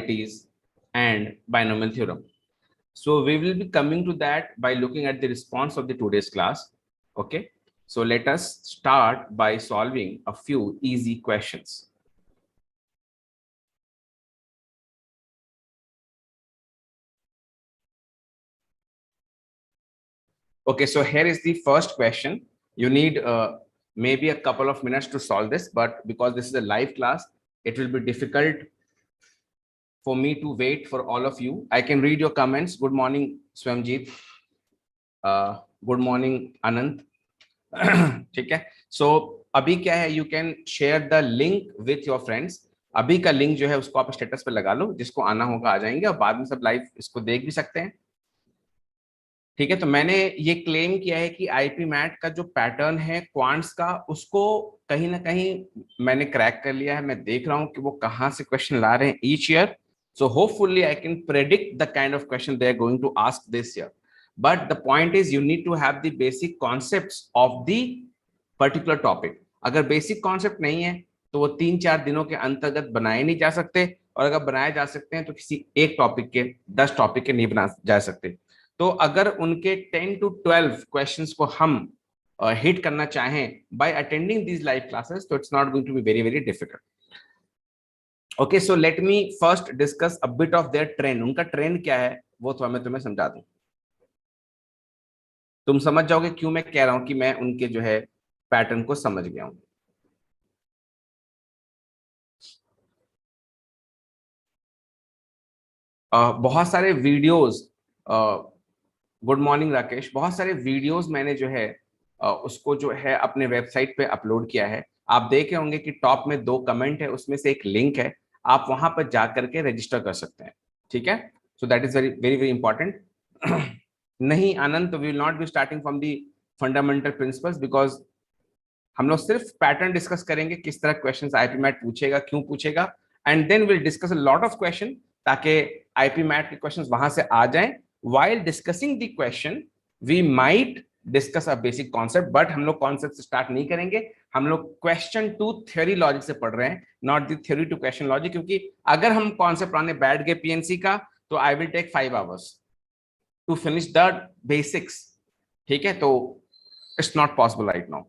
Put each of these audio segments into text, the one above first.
inequalities and binomial theorem. So we will be coming to that by looking at the response of the today's class. Okay, so let us start by solving a few easy questions. Okay, so here is the first question. You need maybe a couple of minutes to solve this, but because this is a live class, it will be difficult for me to wait for all of you. I can read your comments. Good morning, Swamjit. Good morning, Anant. ठीक है. So अभी क्या है, you can share the link with your friends. अभी का link जो है उसको आप स्टेटस पे लगा लो, जिसको आना होगा आ जाएंगे और बाद में सब लाइव इसको देख भी सकते हैं. ठीक है, तो मैंने ये क्लेम किया है कि आईपी मैट का जो पैटर्न है क्वांट्स का, उसको कहीं ना कहीं मैंने क्रैक कर लिया है. मैं देख रहा हूं कि वो कहां से क्वेश्चन ला रहे हैं each year. So hopefully I can predict the kind of question they are going to ask this year. But the point is you need to have the basic concepts of the particular topic. अगर basic concept नहीं है तो वो 3-4 दिनों के अंतर्गत बनाए नहीं जा सकते, और अगर बनाए जा सकते हैं तो किसी एक टॉपिक के 10 टॉपिक के नहीं बना जा सकते. तो अगर उनके 10 to 12 क्वेश्चंस को हम हिट करना चाहें by attending these live classes, तो it's not going to be very very difficult. Okay, so let me first discuss a bit of their trend. उनका ट्रेंड क्या है वो तो मैं तुम्हें समझा दूं. तुम समझ जाओगे क्यों मैं कह रहा हूं कि मैं उनके जो है पैटर्न को समझ गया हूं. बहुत सारे वीडियोस, गुड मॉर्निंग राकेश, बहुत सारे वीडियोस मैंने जो है उसको जो है अपने वेबसाइट पे अपलोड किया है. आप देखे होंगे कि टॉप में 2 कमेंट है, उसमें से एक लिंक है, आप वहां पर जा करके रजिस्टर कर सकते हैं. ठीक है, so that is very very very important. नहीं Anand, we will not be starting from the fundamental principles, because हम लोग सिर्फ पैटर्न डिस्कस करेंगे, किस तरह क्वेश्चंस आईपी मैट पूछेगा, क्यों पूछेगा, and then will discuss a lot of question, ताकि आईपी मैट के क्वेश्चंस वहां से आ जाएं. While discussing the question, we might discuss a basic concept, but हम लोग कॉन्सेप्ट से स्टार्ट नहीं करेंगे. हम लोग क्वेश्चन टू थ्योरी लॉजिक से पढ़ रहे हैं, not the theory to question logic, क्योंकि अगर हम कॉन्सेप्ट पढ़ाने बैठ गए पीएनसी का तो I will take 5 hours to finish the basics. ठीक है, तो it's not possible right now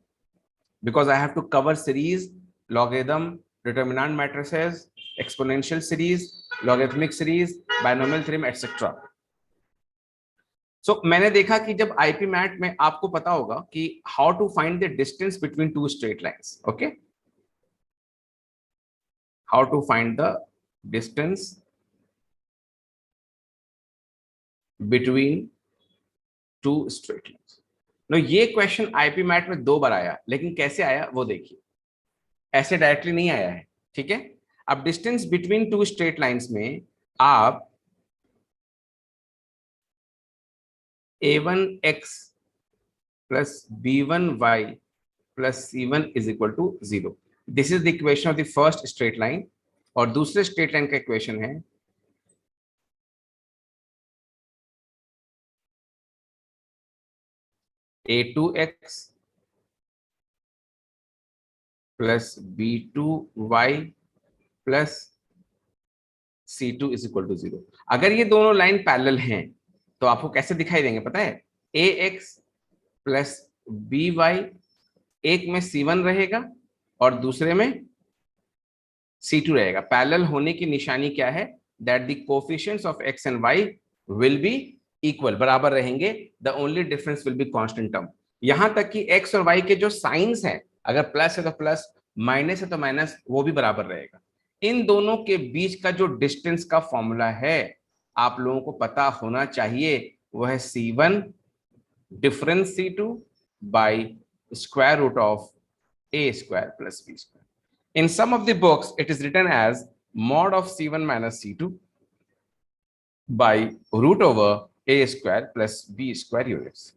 because I have to cover series, logarithm, determinant matrices, exponential series, logarithmic series, binomial theorem etcetera. So मैंने देखा कि जब IP mat में आपको पता होगा कि how to find the distance between 2 straight lines. Okay, how to find the distance between 2 straight lines. No, ये क्वेश्चन आईपी मैट में 2 बार आया, लेकिन कैसे आया वो देखिए. ऐसे डायरेक्टली नहीं आया है. ठीक है, अब डिस्टेंस बिटवीन 2 स्ट्रेट लाइंस में आप a1x plus b1y plus c1 is equal to 0. This is the equation of the first straight line. और दूसरे स्ट्रेट लाइन का इक्वेशन है a2x plus b2y plus c2 is equal to 0. अगर ये दोनों line parallel हैं तो आपको कैसे दिखाई देंगे पता है? ax plus by, एक में c1 रहेगा और दूसरे में c2 रहेगा. पैरेलल होने की निशानी क्या है? That the coefficients of x and y will be equal, बराबर रहेंगे. The only difference will be constant term. यहां तक कि x और y के जो साइंस हैं, अगर प्लस है तो प्लस, माइनस है तो माइनस, वो भी बराबर रहेगा. इन दोनों के बीच का जो डिस्टेंस का फॉर्मूला है आप लोगों को पता होना चाहिए, वो है c1 difference c2 by square root of a square plus b square. In some of the books, it is written as mod of c1 minus c2 by root over a square plus b square units.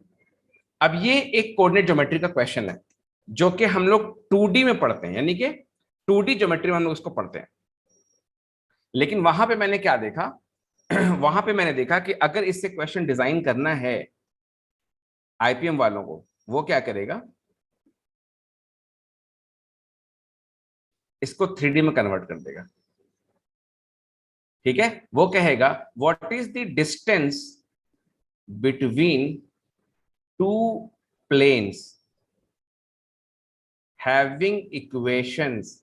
अब ये एक coordinate geometry का question है जो कि हम लोग 2D में पढ़ते हैं, यानी कि 2D ज्योमेट्री में हम लोग इसको पढ़ते हैं. लेकिन वहां पे मैंने क्या देखा वहां पे मैंने देखा कि अगर इससे क्वेश्चन डिजाइन करना है आईपीएम वालों को, वो क्या करेगा, इसको 3D में कन्वर्ट कर देगा. ठीक है, वो कहेगा what is the distance between two planes having equations,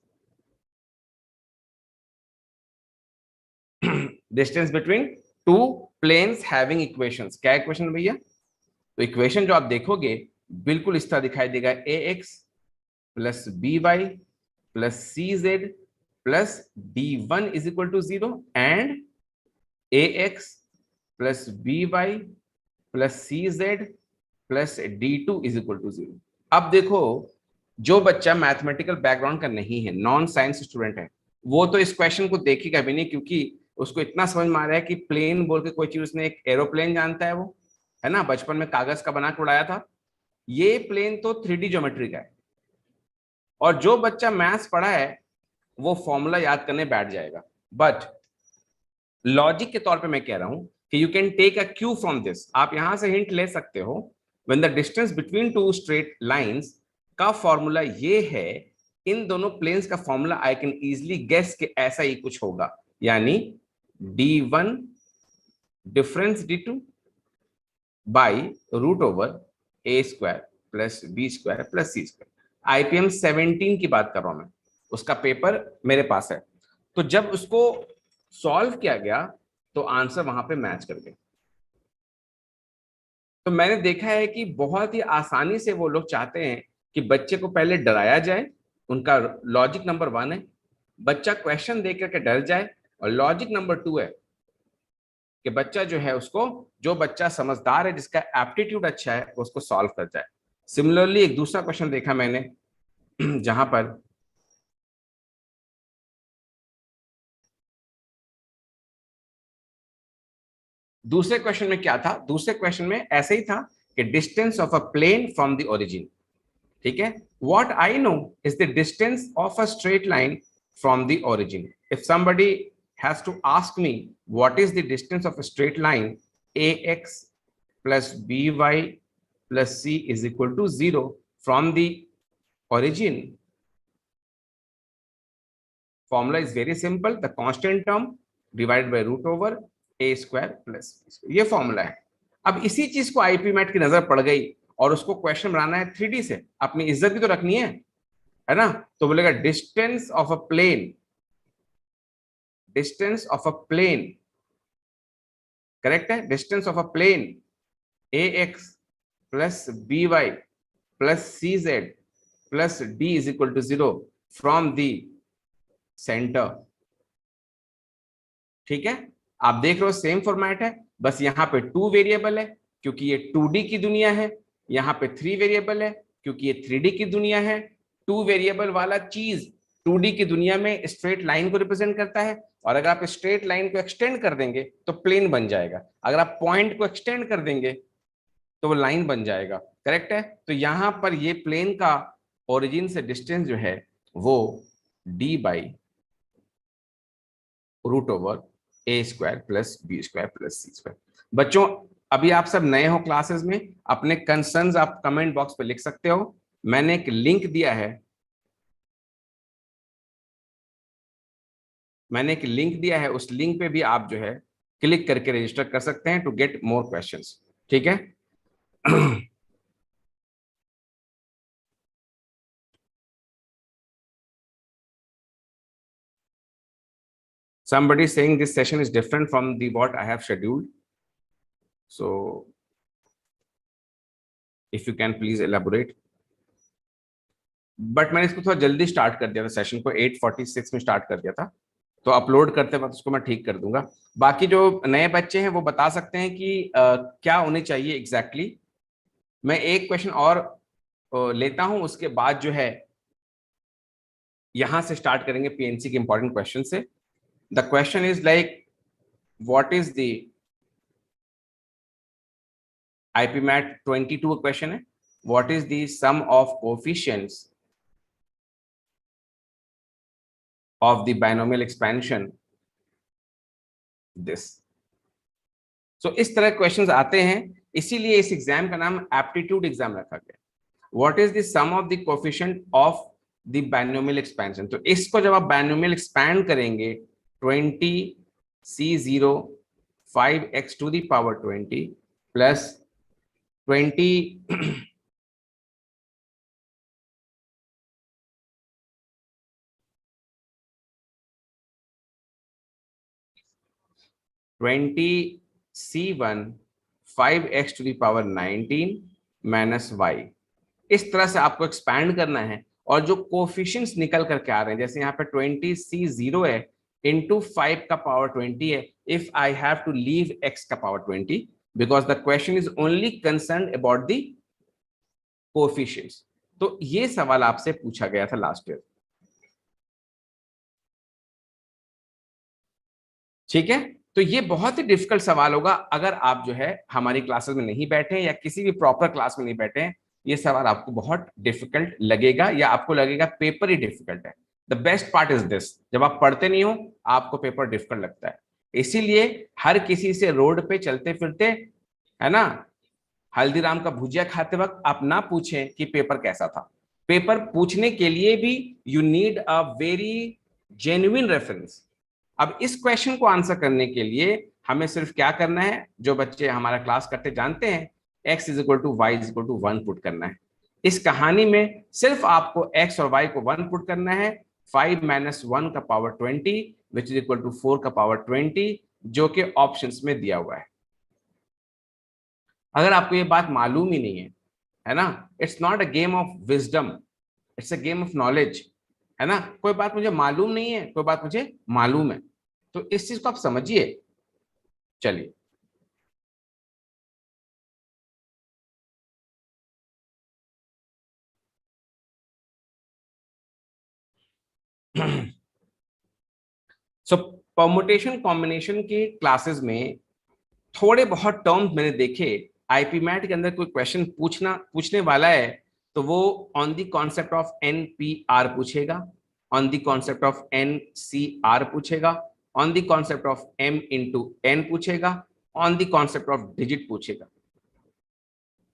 distance between two planes having equations. क्या इक्वेशन भैया? तो इक्वेशन जो आप देखोगे बिल्कुल इस तरह दिखाई देगा, A X plus B Y plus C Z plus D one is equal to zero and A X plus B Y plus C Z plus D two is equal to zero. अब देखो, जो बच्चा mathematical background का नहीं है, non science student है, वो तो इस क्वेश्चन को देखेगा भी नहीं, क्योंकि उसको इतना समझ में आ रहा है कि प्लेन बोल के कोई चीज, उसने एक एरोप्लेन जानता है, वो है ना, बचपन में कागज का बना के उड़ाया था। ये प्लेन तो 3D ज्योमेट्री का है, और जो बच्चा मैथ्स पढ़ा है वो फॉर्मूला याद करने बैठ जाएगा। बट लॉजिक के तौर पे मैं कह रहा हूं कि you can take a cue from this, आप यहां से हिंट ले सकते हो। When the distance between two straight lines का फॉर्मूला ये है, इन दोनों प्लेन्स का formula I can easily guess कि ऐसा ही कुछ होगा, यानी d1 difference d2 by root over a square plus b square plus c square. IPM 17 की बात कर रहा हूं मैं, उसका पेपर मेरे पास है। तो जब उसको सॉल्व किया गया तो आंसर वहां पे मैच कर गया। तो मैंने देखा है कि बहुत ही आसानी से वो लोग चाहते हैं कि बच्चे को पहले डराया जाए, उनका लॉजिक नंबर 1 है, बच्चा क्वेश्चन देख करके डर जाए, और लॉजिक नंबर 2 है कि बच्चा जो है उसको, जो बच्चा समझदार है, जिसका एप्टीट्यूड अच्छा है, उसको सॉल्व कर जाए। सिमिलरली एक दूसरा क्वेश्चन देखा मैंने जहां पर दूसरे क्वेश्चन में क्या था, दूसरे क्वेश्चन में ऐसे ही था कि distance of a plane from the origin. ठीक है, what I know is the distance of a straight line from the origin. If somebody has to ask me what is the distance of a straight line ax plus by plus c is equal to 0 from the origin, formula is very simple, the constant term divided by root over a square plus b square, ये formula है। अब इसी चीज को IP mat की नजर पड़ गई और उसको क्वेश्चन बनाना है 3D से, अपनी इज्जत भी तो रखनी है ना, तो बोलेगा distance of a plane, distance of a plane, correct है, distance of a plane ax plus by plus cz plus d is equal to 0 from the center। ठीक है, आप देख रहे हो सेम फॉर्मेट है, बस यहाँ पे 2 वेरिएबल है क्योंकि ये 2D की दुनिया है, यहाँ पे 3 वेरिएबल है क्योंकि ये 3D की दुनिया है। 2 वेरिएबल वाला चीज 2D की दुनिया में स्ट्रेट लाइन को रिप्रेजेंट करता है, और अगर आप स्ट्रेट लाइन को एक्सटेंड कर देंगे तो प्लेन बन जाएगा, अगर आप पॉइंट को एक्सटेंड कर देंगे तो वो लाइन बन जाएगा। करेक्ट है, तो यहां पर ये प्लेन का ओरिजिन से डिस्टेंस जो है वो d by root over a square plus b square plus c square. बच्चों, अभी आप सब नए हो क्लासेस में, अपने कंसर्न्स आप कमेंट बॉक्स पे लिख सकते हो, मैंने एक लिंक दिया है, मैंने एक लिंक दिया है, उस लिंक पे भी आप जो है क्लिक करके रजिस्टर कर सकते हैं टू गेट मोर क्वेश्चंस। ठीक है somebody is saying this session is different from the what I have scheduled, so if you can please elaborate। But मैंने इसको थोड़ा जल्दी स्टार्ट कर दिया था, सेशन को 8:46 में स्टार्ट कर दिया था, तो अपलोड करते वक्त उसको मैं ठीक कर दूंगा। बाकी जो नए बच्चे हैं वो बता सकते हैं कि क्या होने चाहिए एग्जैक्टली exactly। मैं एक क्वेश्चन और लेता हूं, उसके बाद जो है यहां से स्टार्ट करेंगे पीएनसी के इंपॉर्टेंट क्वेश्चन से। The question is like what is the IPMAT 22 question है, what is the sum of coefficients of the binomial expansion this। so इस तरह क्वेश्चंस आते हैं, इसीलिए इस एग्जाम का नाम एप्टीट्यूड एग्जाम रखा गया। What is the sum of the coefficient of the binomial expansion, तो इसको जब आप बायनोमियल एक्सपैंड करेंगे 20 C0 5x to the power 20 plus 20 C1 5x to the power 19 minus y। इस तरह से आपको एक्सपैंड करना है और जो कोफिशिएंट्स निकल करके आ रहे हैं, जैसे यहाँ पे 20C0 है इंटू 5 का पावर 20 है। If I have to leave x का power 20 because the question is only concern about the coefficients. तो ये सवाल आपसे पूछा गया था लास्ट ईयर। ठीक है, तो ये बहुत ही डिफिकल्ट सवाल होगा अगर आप जो है हमारी क्लासेस में नहीं बैठे या किसी भी प्रॉपर क्लास में नहीं बैठे हैं। ये सवाल आपको बहुत डिफिकल्ट लगेगा या आपको लगेगा पेपर ही डिफिकल्ट है। The best part is this, जब आप पढ़ते नहीं हो आपको पेपर डिफिकल्ट लगता है। इसीलिए हर किसी से रोड पे चलते फिरते, है ना, हल्दीराम का भुजिया खाते वक्त आप ना पूछें कि पेपर कैसा था। पेपर पूछने के लिए भी you need a very genuine reference. अब इस क्वेश्चन को आंसर करने के लिए हमें सिर्फ क्या करना है, जो बच्चे हमारा क्लास करते जानते हैं, x is equal to y is equal to 1 put करना है। इस कहानी में सिर्फ आपको x और y को 1 पुट करना है। 5 माइनस 1 का power 20 which is equal to 4 का पावर 20, जो कि ऑप्शंस में दिया हुआ है। अगर आपको ये बात मालूम ही नहीं है ना, it's not a game of wisdom, it's a game of knowledge, है ना। कोई बात मुझे मालूम नहीं है, कोई बात मुझे मालूम है, तो इस चीज को आप समझिए। चलिए सो परमुटेशन कॉम्बिनेशन के क्लासेस में थोड़े बहुत टर्म्स मैंने देखे। आईपी मैट के अंदर कोई क्वेश्चन पूछने वाला है तो वो on the concept of NPR पूछेगा, on the concept of NCR पूछेगा, on the concept of M into N पूछेगा, on the concept of digit पूछेगा।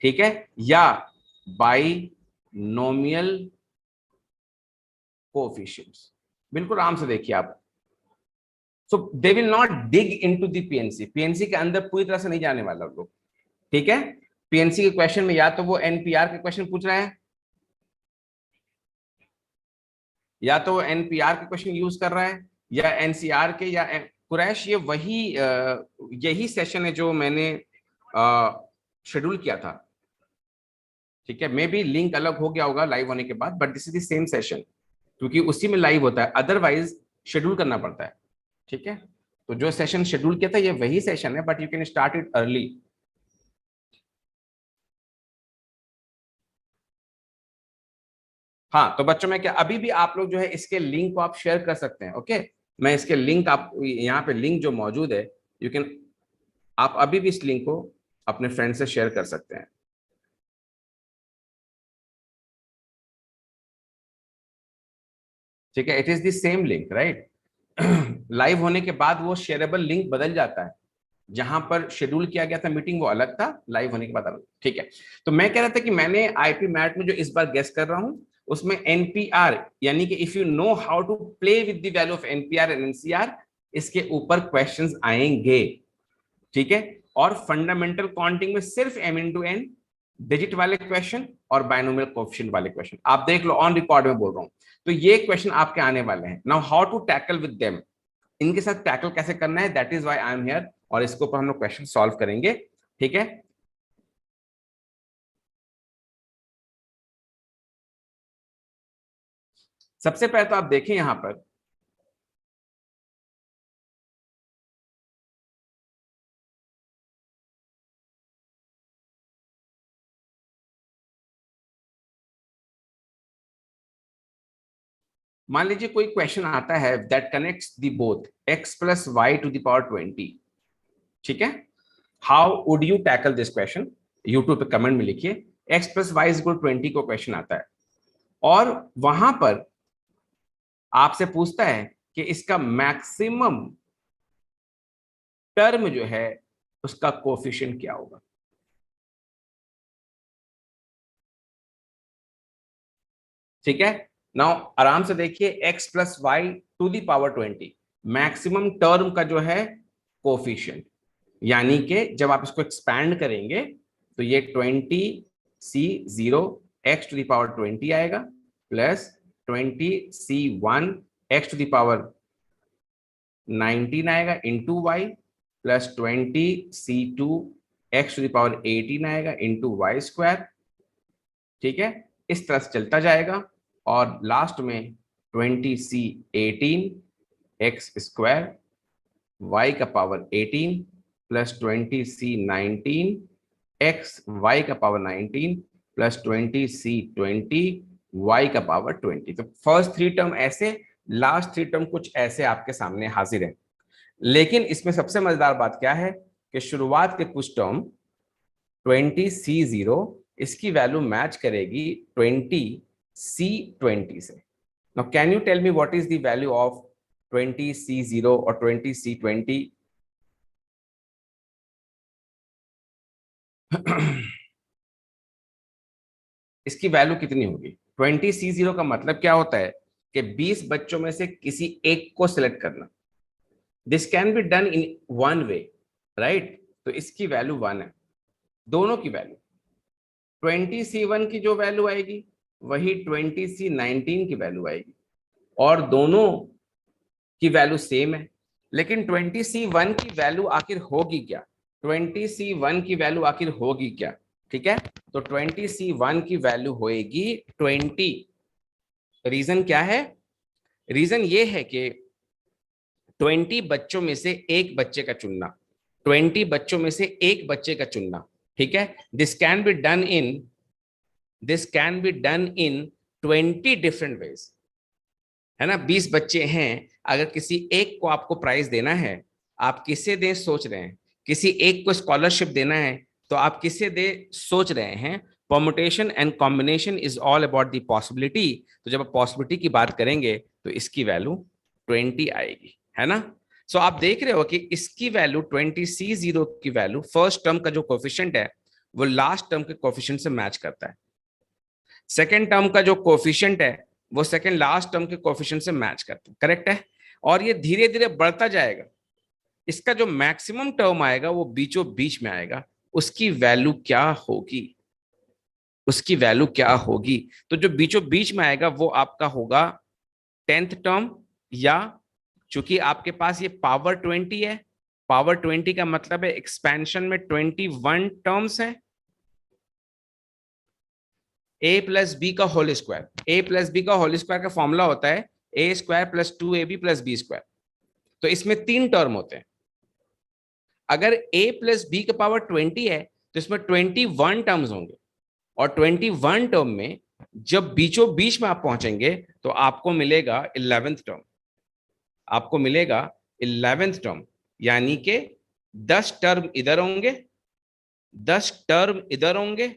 ठीक है, या बाई नोमियल कोएफिशिएंट्स। बिल्कुल आराम से देखिए आप। So they will not dig into the PNC, PNC के अंदर पूरी तरह से नहीं जाने वाला लोग। ठीक है, पीएनसी के क्वेश्चन में या तो वो एनपीआर के क्वेश्चन पूछ रहा है, या तो वो एनपीआर के क्वेश्चन यूज कर रहा है, या एनसीआर के, या कुरैश ये वही यही सेशन है जो मैंने शेड्यूल किया था। ठीक है, मे बी लिंक अलग हो गया होगा लाइव होने के बाद, but this is the same session, क्योंकि उसी में लाइव होता है, अदरवाइज शेड्यूल करना पड़ता है। ठीक है, तो जो सेशन शेड्यूल किया था ये वही सेशन है, but you can start it early. हाँ, तो बच्चों में क्या, अभी भी आप लोग जो है इसके लिंक को आप शेयर कर सकते हैं। ओके, मैं इसके लिंक, आप यहाँ पे लिंक जो मौजूद है, यू कैन, आप अभी भी इस लिंक को अपने फ्रेंड से शेयर कर सकते हैं। ठीक है, it is the same link right. Live होने के बाद वो शेयरेबल लिंक बदल जाता है, जहां पर शेड्यूल किया गया था मीटिंग वो अलग था, लाइव होने के बाद अलग। ठीक है, तो मैं कह रहा था कि मैंने आईपी मैट में जो इस बार गेस कर रहा हूं उसमें एनपीआर, यानी कि if you know how to play with the value of NPR and NCR, इसके ऊपर क्वेश्चंस आएंगे। ठीक है, और फंडामेंटल काउंटिंग में सिर्फ एम इंटू एन, डिजिट वाले क्वेश्चन और बायनोमियल कोएफिशिएंट वाले क्वेश्चन, आप देख लो, ऑन रिकॉर्ड में बोल रहा हूं। तो ये क्वेश्चन आपके आने वाले हैं। Now how to tackle with them, इनके साथ टैकल कैसे करना है, that is why I am here, और इसके ऊपर हम लोग क्वेश्चन सॉल्व करेंगे। ठीक है, सबसे पहले तो आप देखें यहां पर, मान लीजिए कोई क्वेश्चन आता है that connects the both x plus y to the power 20। ठीक है, how would you tackle this question, YouTube पे कमेंट में लिखिए। x plus y is equal 20 को क्वेश्चन आता है, और वहां पर आपसे पूछता है कि इसका मैक्सिमम टर्म जो है उसका कोफिशिएंट क्या होगा। ठीक है, नाउ आराम से देखिए, x plus y to the power 20, maximum term का जो है कोफिशिएंट, यानी कि जब आप इसको एक्सपैंड करेंगे तो ये 20c0 x⁻20 आएगा प्लस 20c1 x⁻19 आएगा into Y plus 20c2 x⁻18 आएगा इंटू वाई स्क्वायर। ठीक है, इस तरह से चलता जाएगा और लास्ट में 20c18 x² y का power 18 plus 20c19 x y का पावर 19 प्लस 20c20 y का पावर 20। तो फर्स्ट थ्री टर्म ऐसे, लास्ट थ्री टर्म कुछ ऐसे आपके सामने हाजिर है। लेकिन इसमें सबसे मजेदार बात क्या है कि शुरुआत के कुछ टर्म 20c0 इसकी वैल्यू मैच करेगी 20c20 से। Now can you tell me what is the value of 20c0 और 20c20? इसकी वैल्यू कितनी होगी? 20c0 का मतलब क्या होता है कि 20 बच्चों में से किसी एक को सिलेक्ट करना। This can be done in one way, right? तो इसकी वैल्यू 1 है, दोनों की वैल्यू। 20c1 की जो वैल्यू आएगी वही 20c19 की वैल्यू आएगी और दोनों की वैल्यू सेम है। लेकिन 20c1 की वैल्यू आखिर होगी क्या? 20c1 की वैल्यू आखिर होगी क्या? ठीक है, तो 20c1 की वैल्यू होएगी 20। रीजन क्या है? रीजन ये है कि 20 बच्चों में से एक बच्चे का चुनना, 20 बच्चों में से एक बच्चे का चुनना। ठीक है, this can be done in 20 different ways, है ना। 20 बच्चे हैं, अगर किसी एक को आपको प्राइज देना है, आप किसे दें सोच रहे हैं? किसी एक को स्कॉलरशिप देना है तो आप किसे दे सोच रहे हैं? Permutation and combination is all about the possibility. तो जब आप पॉसिबिलिटी की बात करेंगे तो इसकी वैल्यू 20 आएगी, है ना। सो आप देख रहे हो कि इसकी वैल्यू 20c0 की वैल्यू फर्स्ट टर्म का जो कोफिशिएंट है वो लास्ट टर्म के कोफिशिएंट से मैच करता है। सेकेंड टर्म का जो कोफिशिएंट है वो सेकेंड लास्ट टर्म के कोफिशिएंट से मैच करता है। करेक्ट है। और ये धीरे धीरे बढ़ता जाएगा। इसका जो मैक्सिमम टर्म आएगा वो बीचों बीच में आएगा। उसकी वैल्यू क्या होगी? उसकी वैल्यू क्या होगी? तो जो बीचों बीच में आएगा वो आपका होगा 10th टर्म, या चूंकि आपके पास ये पावर 20 है, पावर 20 का मतलब है एक्सपेंशन में 21 टर्म्स है। a प्लस बी का whole square, a plus b का होल स्क्वायर का फॉर्मूला होता है a² plus 2ab plus b²। तो इसमें 3 टर्म होते हैं। अगर a प्लस बी का पावर 20 है तो इसमें 21 टर्म्स होंगे और 21 टर्म में जब बीचों बीच में आप पहुंचेंगे तो आपको मिलेगा 11th टर्म। आपको मिलेगा 11th टर्म, यानी कि 10 टर्म इधर होंगे, 10 टर्म इधर होंगे,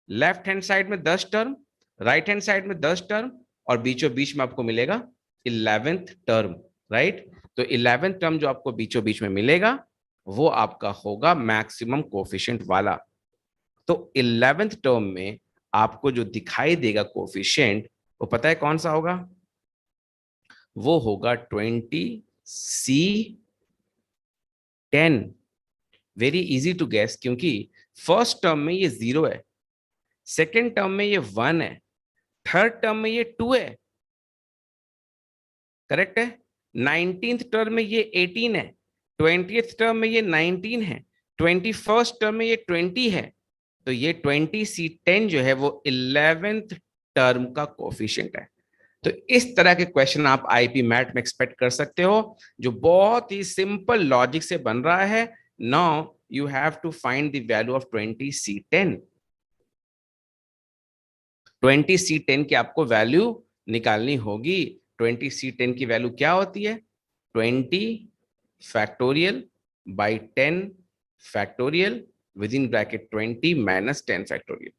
लेफ्ट हैंड साइड में 10 टर्म, राइट हैंड साइड में 10 टर्म और बीचों बीच में आपको मिलेगा 11th टर्म, राइट। तो 11th टर्म जो आपको बीचों बीच में मिलेगा वो आपका होगा मैक्सिमम कोफिशिएंट वाला। तो 11th टर्म में आपको जो दिखाई देगा कोफिशिएंट वो पता है कौन सा होगा? वो होगा 20c10। Very easy to guess, क्योंकि फर्स्ट टर्म में ये 0 है, सेकेंड टर्म में ये 1 है, थर्ड टर्म में ये 2 है। करेक्ट है। 19th टर्म में ये 18 है, 20th टर्म में ये 19 है, 21st टर्म में ये 20 है। तो ये 20c10 जो है वो 11th टर्म का कोफिशिएंट है। तो इस तरह के क्वेश्चन आप आईपी मैट में एक्सपेक्ट कर सकते हो, जो बहुत ही सिंपल लॉजिक से बन रहा है। Now you have to find the value of 20c10। 20c10 की आपको वैल्यू निकालनी होगी। 20c10 की वैल्यू क्या होती है? 20 factorial by 10 factorial within bracket 20 minus 10 factorial.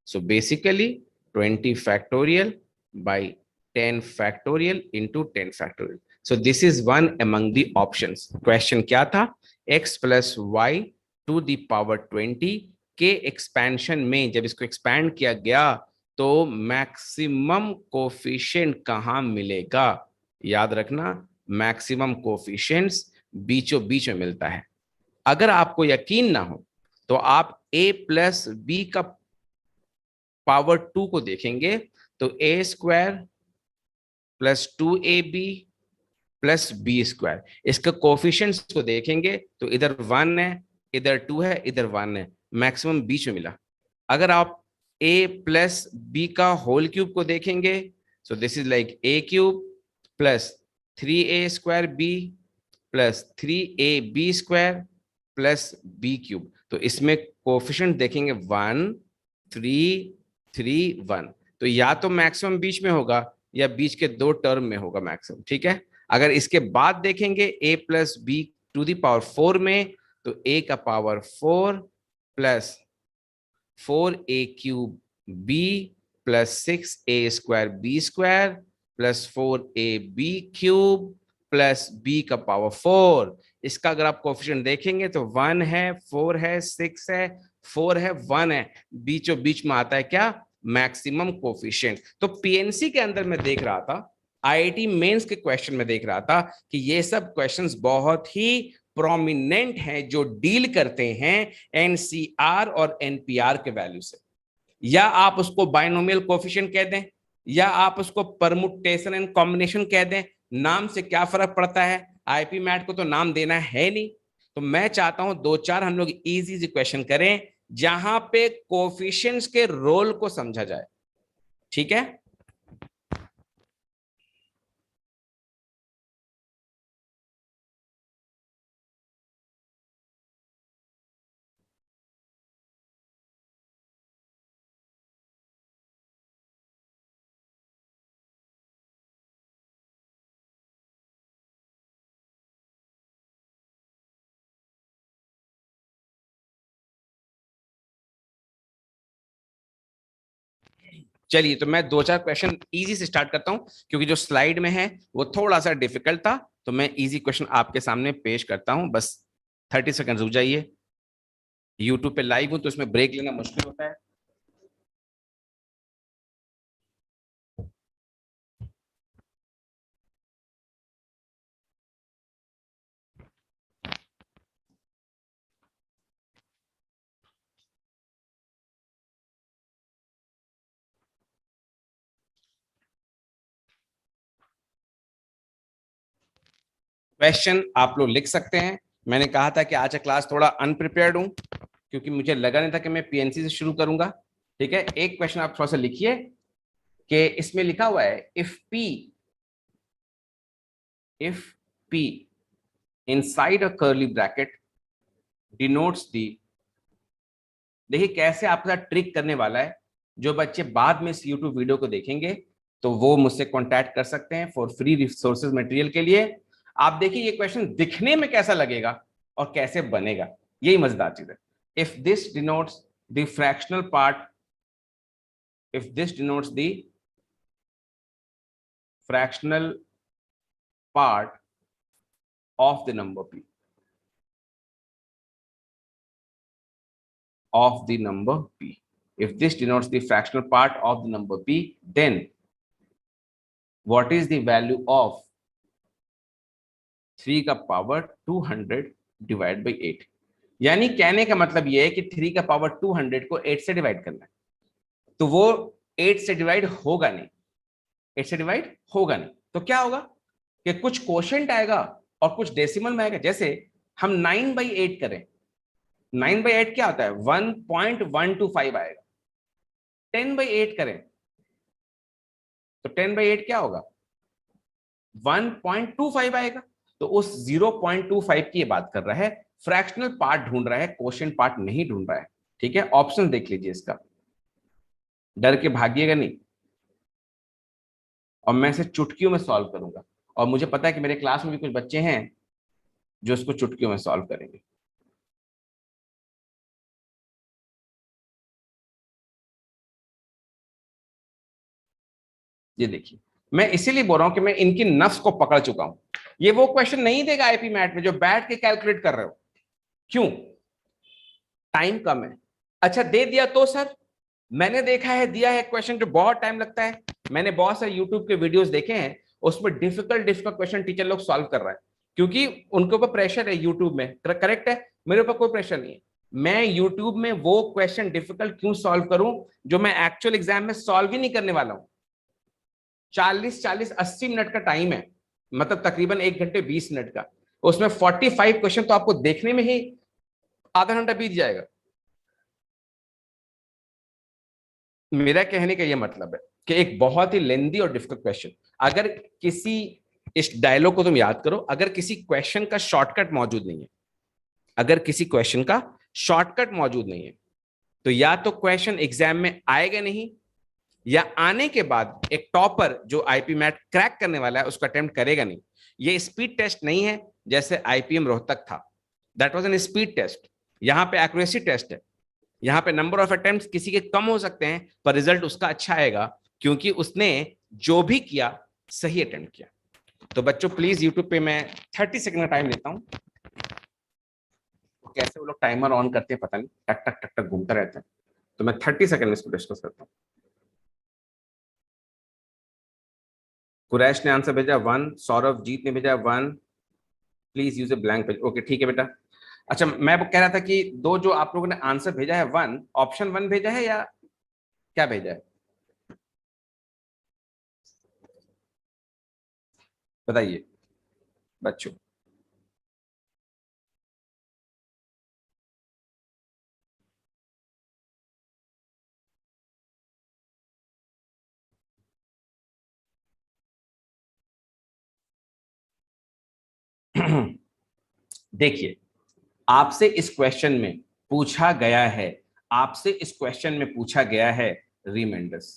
So basically 20 factorial by 10 factorial into 10 factorial. So this is one among the options. Question क्या था? x plus y to the power 20 के expansion में जब इसको एक्सपैंड किया गया तो मैक्सिमम कोफिशिएंट कहां मिलेगा? याद रखना मैक्सिमम कोफिशिएंट्स बीचों बीच में मिलता है। अगर आपको यकीन ना हो तो आप a प्लस बी का पावर 2 को देखेंगे तो a स्क्वायर प्लस 2ab प्लस बी स्क्वायर, इसका कोफिशिएंट्स को देखेंगे तो इधर 1 है, इधर 2 है, इधर 1 है, मैक्सिमम बीच में मिला। अगर आप a प्लस बी का होल क्यूब को देखेंगे so this is like a cube plus 3a square b plus 3ab square plus b cube, तो इसमें कोफिशिएंट देखेंगे 1 3 3 1, तो या तो मैक्सिमम बीच में होगा या बीच के दो टर्म में होगा मैक्सिमम। ठीक है, अगर इसके बाद देखेंगे a plus b to the power 4 में तो a का power 4 plus 4a cube b plus 6a square b square plus 4ab cube plus b का पावर 4। इसका अगर आप कोफिशिएंट देखेंगे तो 1 है, 4 है, 6 है, 4 है, 1 है, बीचों बीच में आता है क्या, मैक्सिमम कोफिशिएंट। तो पीएनसी के अंदर मैं देख रहा था, आईआईटी मेंस के क्वेश्चन में देख रहा था कि ये सब क्वेश्चंस बहुत ही प्रोमिनेंट हैं जो डील करते हैं एनसीआर और एनपीआर के वैल्यू से। या आप उसको बाइनोमियल कोफिशिएंट कह दें या आप उसको परमुटेशन एंड कॉम्बिनेशन कह दें, नाम से क्या फर्क पड़ता है, आईपी मैट को तो नाम देना है नहीं। तो मैं चाहता हूं दो चार हम लोग इजी क्वेश्चन करें जहां पे कोफिशिएंट्स के रोल को समझा जाए। ठीक है, चलिए तो मैं दो चार क्वेश्चन इजी से स्टार्ट करता हूं क्योंकि जो स्लाइड में है वो थोड़ा सा डिफिकल्ट था, तो मैं इजी क्वेश्चन आपके सामने पेश करता हूं। बस 30 सेकंड रुक जाइए। यूट्यूब पे लाइव हूं तो इसमें ब्रेक लेना मुश्किल होता है। क्वेश्चन आप लोग लिख सकते हैं। मैंने कहा था कि आज का क्लास थोड़ा अनप्रिपेयर्ड हूं क्योंकि मुझे लगा नहीं था कि मैं पीएनसी से शुरू करूंगा। ठीक है, एक क्वेश्चन आप थोड़ा सा लिखिए कि इसमें लिखा हुआ है if P inside a curly bracket denotes the, देखिए कैसे आपके साथ ट्रिक करने वाला है। जो बच्चे बाद में इस यूट्यूब वीडियो को देखेंगे तो वो मुझसे कांटेक्ट कर सकते हैं फॉर फ्री रिसोर्सेज मटेरियल के लिए। आप देखिए ये क्वेश्चन दिखने में कैसा लगेगा और कैसे बनेगा, यही मजेदार चीज है। If this denotes the fractional part, if this denotes the fractional part of the number p, of the number p, if this denotes the fractional part of the number p, then what is the value of 3 का power 200 divide by 8। यानी कहने का मतलब यह है कि 3 का power 200 को 8 से डिवाइड करना है, तो वो 8 से डिवाइड होगा नहीं, 8 से डिवाइड होगा नहीं। तो क्या होगा कि कुछ क्वोशिएंट आएगा और कुछ डेसिमल में आएगा। जैसे हम 9/8 करें, 9/8 क्या होता है, 1.125 आएगा। 10/8 करें तो 10/8 क्या होगा, 1.25 आएगा। तो उस 0.25 की ये बात कर रहा है, फ्रैक्शनल पार्ट ढूंढ रहा है, क्वोशिएंट पार्ट नहीं ढूंढ रहा है। ठीक है, ऑप्शन देख लीजिए इसका, डर के भागिएगा नहीं। और मैं इसे चुटकियों में सॉल्व करूंगा और मुझे पता है कि मेरे क्लास में भी कुछ बच्चे हैं जो इसको चुटकियों में सॉल्व करेंगे। ये देखिए, मैं इसीलिए बोल रहा हूं कि मैं इनकी नफ्स को पकड़ चुका हूं। ये वो क्वेश्चन नहीं देगा आईपी मैट में जो बैठ के कैलकुलेट कर रहे हो। क्यों, टाइम कम है। अच्छा दे दिया तो सर, मैंने देखा है दिया है क्वेश्चन जो बहुत टाइम लगता है। मैंने बहुत सारे यूट्यूब के वीडियोस देखे हैं उसमें डिफिकल्ट डिफिकल्ट क्वेश्चन टीचर लोग सॉल्व कर रहा है, क्योंकि उनके ऊपर प्रेशर है यूट्यूब में। करेक्ट है, मेरे ऊपर कोई प्रेशर नहीं है। मैं यूट्यूब में वो क्वेश्चन डिफिकल्ट क्यों सॉल्व करूं जो मैं एक्चुअल एग्जाम में सॉल्व ही नहीं करने वाला हूं। 40-40-80 मिनट का टाइम है, मतलब तकरीबन 1 घंटे 20 मिनट का। उसमें 45 क्वेश्चन तो आपको देखने में ही आधा घंटा बीत जाएगा। मेरा कहने का यह मतलब है कि एक बहुत ही लेंदी और डिफिकल्ट क्वेश्चन, अगर किसी, इस डायलॉग को तुम याद करो, अगर किसी क्वेश्चन का शॉर्टकट मौजूद नहीं है, अगर किसी क्वेश्चन का शॉर्टकट मौजूद नहीं है, तो या तो क्वेश्चन एग्जाम में आएगा नहीं, या आने के बाद एक टॉपर जो आईपी मैट क्रैक करने वाला है उसका अटेम्प्ट करेगा नहीं। ये स्पीड टेस्ट नहीं है जैसे आईपीएम रोहतक था, that was an speed test. यहां पे एक्यूरेसी टेस्ट है, यहां पे नंबर ऑफ अटेम्प्ट्स किसी के कम हो सकते हैं पर रिजल्ट उसका अच्छा आएगा, क्योंकि उसने जो भी किया सही अटेम्प्ट किया। तो बच्चों प्लीज यूट्यूब पे मैं 30 सेकंड का टाइम लेता हूं। कैसे वो लोग टाइमर ऑन करते हैं पता नहीं, टक टक टक टक घूमता रहता है, तो मैं 30 सेकंड में इसको डिस्कस करता हूं। कुरैश ने आंसर भेजा 1, सौरभ जीत ने भेजा 1, please use a blank page. Okay ठीक है बेटा। अच्छा मैं कह रहा था कि दो जो आप लोगों ने आंसर भेजा है 1, ऑप्शन 1 भेजा है या क्या भेजा है, बताइए बच्चों। देखिए, आपसे इस क्वेश्चन में पूछा गया है, आपसे इस क्वेश्चन में पूछा गया है रिमाइंडर्स।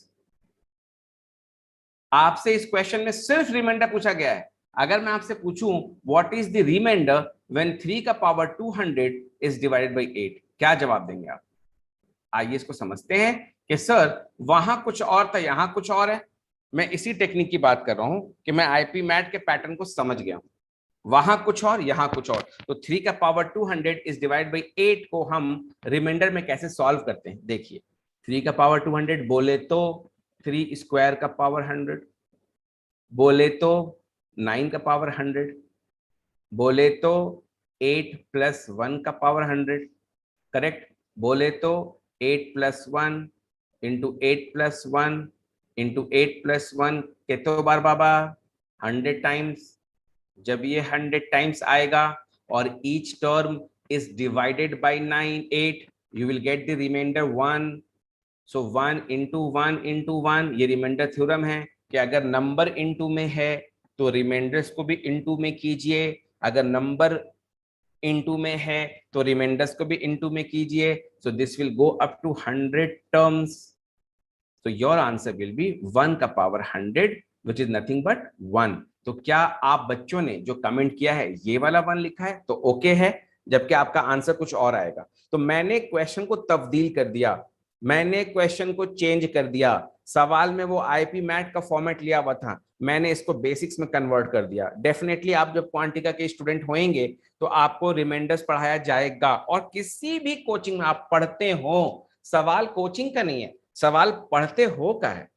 आपसे इस क्वेश्चन में सिर्फ रिमाइंडर पूछा गया है। अगर मैं आपसे पूछूं what is the remainder when 3 का पावर 200 इज डिवाइडेड बाय 8, क्या जवाब देंगे आप? आइए इसको समझते हैं कि सर वहां कुछ और था, यहां कुछ और है। मैं इसी टेक्निक की बात कर रहा हूं कि मैं आईपी मैट के पैटर्न को समझ गया हूं। वहां कुछ और, यहां कुछ और। तो 3 का पावर 200 इज डिवाइड बाई 8 को हम रिमाइंडर में कैसे सॉल्व करते हैं, देखिए। 3 का पावर 200 बोले तो 3 स्क्वायर का पावर 100, बोले तो 9 का पावर 100, बोले तो 8 प्लस 1 का पावर 100, करेक्ट। बोले तो 8 plus 1 into 8 plus 1 into 8 plus 1 कितने बार बाबा? 100 टाइम्स। जब ये 100 टाइम्स आएगा और each term is divided by 8, you will get the remainder 1। So 1 into 1 into 1, ये रिमाइंडर थ्योरम है कि अगर नंबर इंटू में है तो रिमाइंडर्स को भी इंटू में कीजिए, अगर नंबर इंटू में है तो रिमाइंडर्स को भी इंटू में कीजिए। So this will go up to 100 terms. So your answer will be 1 का power 100 which is nothing but 1। तो क्या आप बच्चों ने जो कमेंट किया है ये वाला 1 लिखा है तो ओके है, जबकि आपका आंसर कुछ और आएगा। तो मैंने क्वेश्चन को तब्दील कर दिया, मैंने क्वेश्चन को चेंज कर दिया। सवाल में वो आईपी मैट का फॉर्मेट लिया हुआ था, मैंने इसको बेसिक्स में कन्वर्ट कर दिया। डेफिनेटली आप जब क्वांटिका के स्टूडेंट होंगे तो आपको रिमाइंडर्स पढ़ाया जाएगा, और किसी भी कोचिंग में आप पढ़ते हो, सवाल कोचिंग का नहीं है, सवाल पढ़ते हो का है।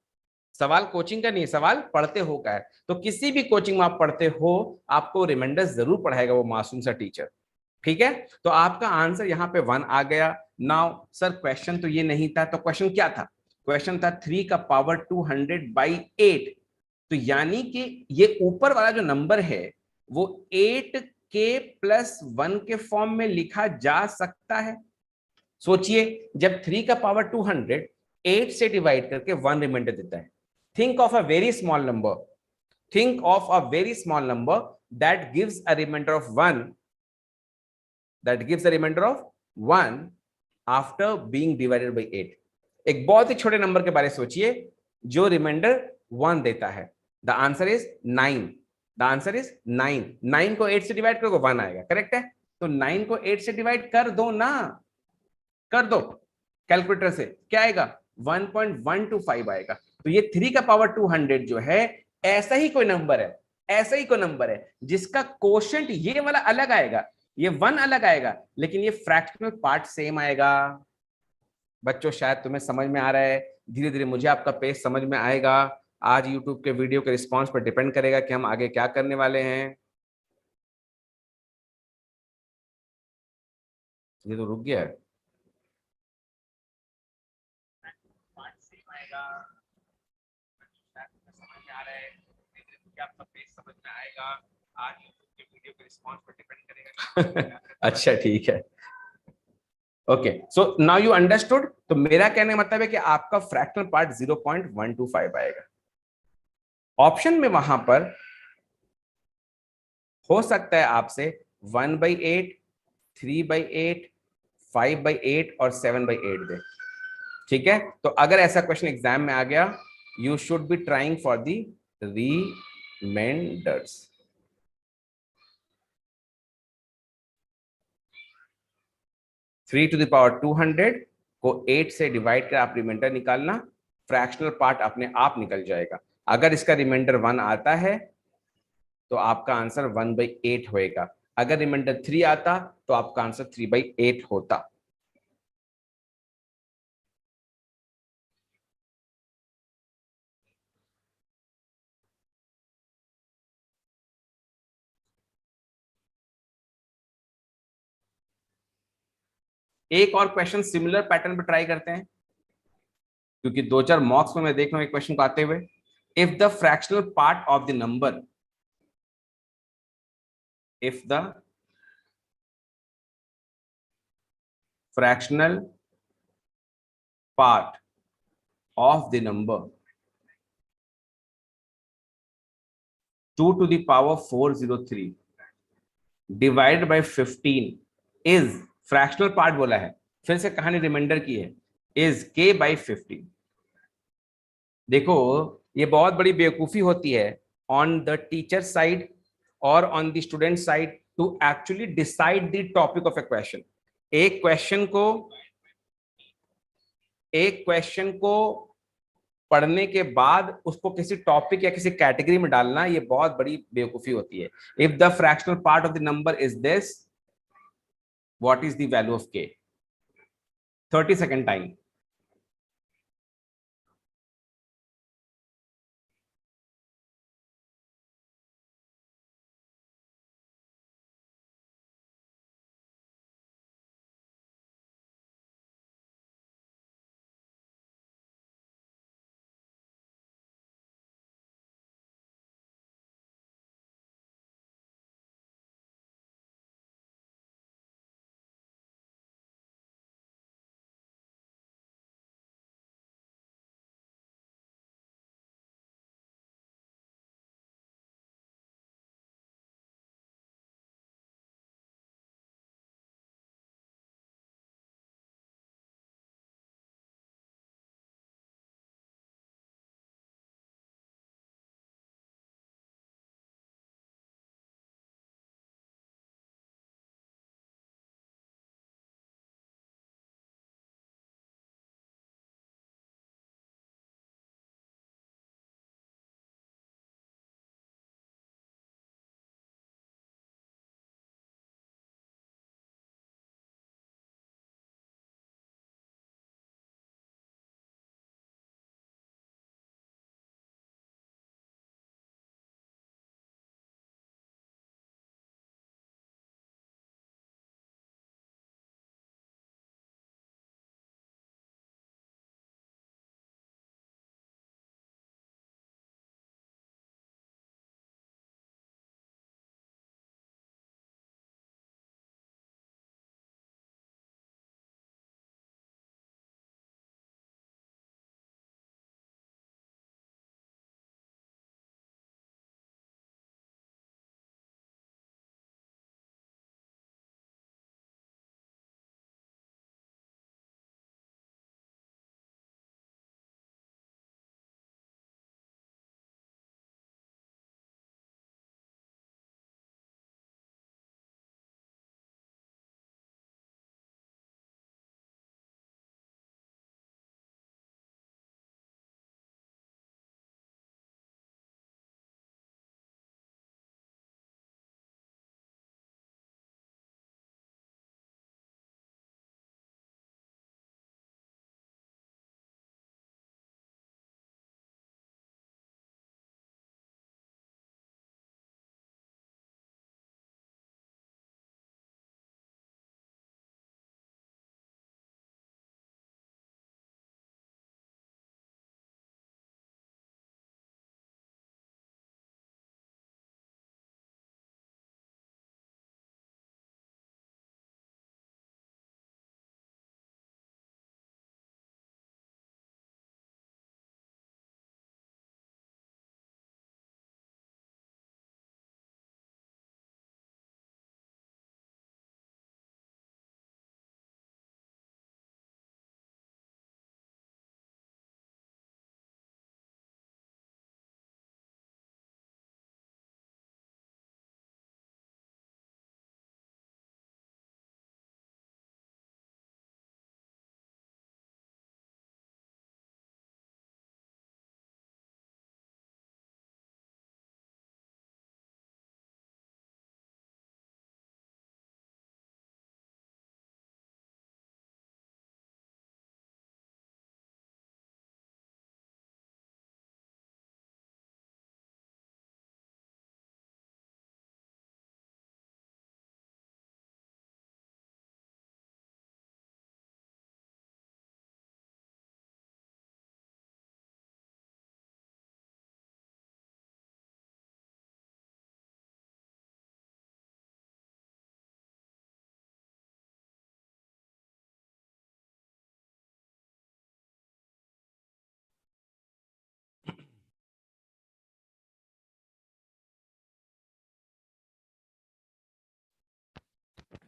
सवाल कोचिंग का नहीं है, सवाल पढ़ते हो का है। तो किसी भी कोचिंग में आप पढ़ते हो आपको रिमाइंडर्स जरूर पढ़ाएगा वो मासूम सा टीचर, ठीक है। तो आपका आंसर यहाँ पे 1 आ गया। नाउ सर क्वेश्चन तो ये नहीं था, तो क्वेश्चन क्या था? क्वेश्चन था 3 का पावर 200 बाई 8। तो यानी कि ये ऊपर वाला जो नंबर है वो 8 के प्लस 1 के फॉर्म में लिखा जा सकता है। सोचिए, जब 3 का पावर 200 8 से डिवाइड करके 1 रिमाइंडर देता है। Think of a very small number, think of a very small number that gives a remainder of 1, that gives a remainder of 1 after being divided by 8। एक बहुत ही छोटे नंबर के बारे में सोचिए जो रिमाइंडर 1 देता है। The answer is 9, the answer is 9। 9 को 8 से डिवाइड करोगे 1 आएगा, करेक्ट है। तो 9 को 8 से डिवाइड कर दो ना, कर दो कैलकुलेटर से, क्या आएगा? 1.125 आएगा। तो ये 3 का पावर 200 जो है ऐसा ही कोई नंबर है, ऐसा ही कोई नंबर है जिसका कोशेंट ये वाला अलग आएगा, ये 1 अलग आएगा, लेकिन ये फ्रैक्शनल पार्ट सेम आएगा। बच्चों शायद तुम्हें समझ में आ रहा है, धीरे धीरे मुझे आपका पेज समझ में आएगा। आज यूट्यूब के वीडियो के रिस्पॉन्स पर डिपेंड करेगा कि हम आगे क्या करने वाले हैं। ये तो रुक गया है। अच्छा ठीक है। Okay, so now you understood. तो मेरा कहने का मतलब है कि आपका फ्रैक्शनल पार्ट 0.125 आएगा। ऑप्शन में वहां पर हो सकता है आपसे 1/8, 3/8, 5/8 और 7/8 दे। ठीक है, तो अगर ऐसा क्वेश्चन एग्जाम में आ गया, you should be trying for the remainders. 3 to the power 200 को 8 से डिवाइड कर आप रिमाइंडर निकालना, फ्रैक्शनल पार्ट अपने आप निकल जाएगा। अगर इसका रिमाइंडर 1 आता है तो आपका आंसर 1/8 होएगा। अगर रिमाइंडर 3 आता तो आपका आंसर 3/8 होता। एक और क्वेश्चन सिमिलर पैटर्न पे ट्राई करते हैं, क्योंकि 2-4 मॉक्स में मैं देख रहा हूं एक क्वेश्चन को आते हुए। If the fractional part of the number, if the fractional part of the number 2 to the power 403 divided by 15 is fractional part बोला है, फिर से कहानी रिमाइंडर की है, is k/15। देखो, ये बहुत बड़ी बेवकूफी होती है ऑन द टीचर साइड और on the student side to actually decide the topic of a question. एक क्वेश्चन को एक क्वेश्चन को पढ़ने के बाद उसको किसी टॉपिक या किसी कैटेगरी में डालना, ये बहुत बड़ी बेवकूफी होती है। If the fractional part of the number is this, what is the value of के? 30 सेकेंड टाइम।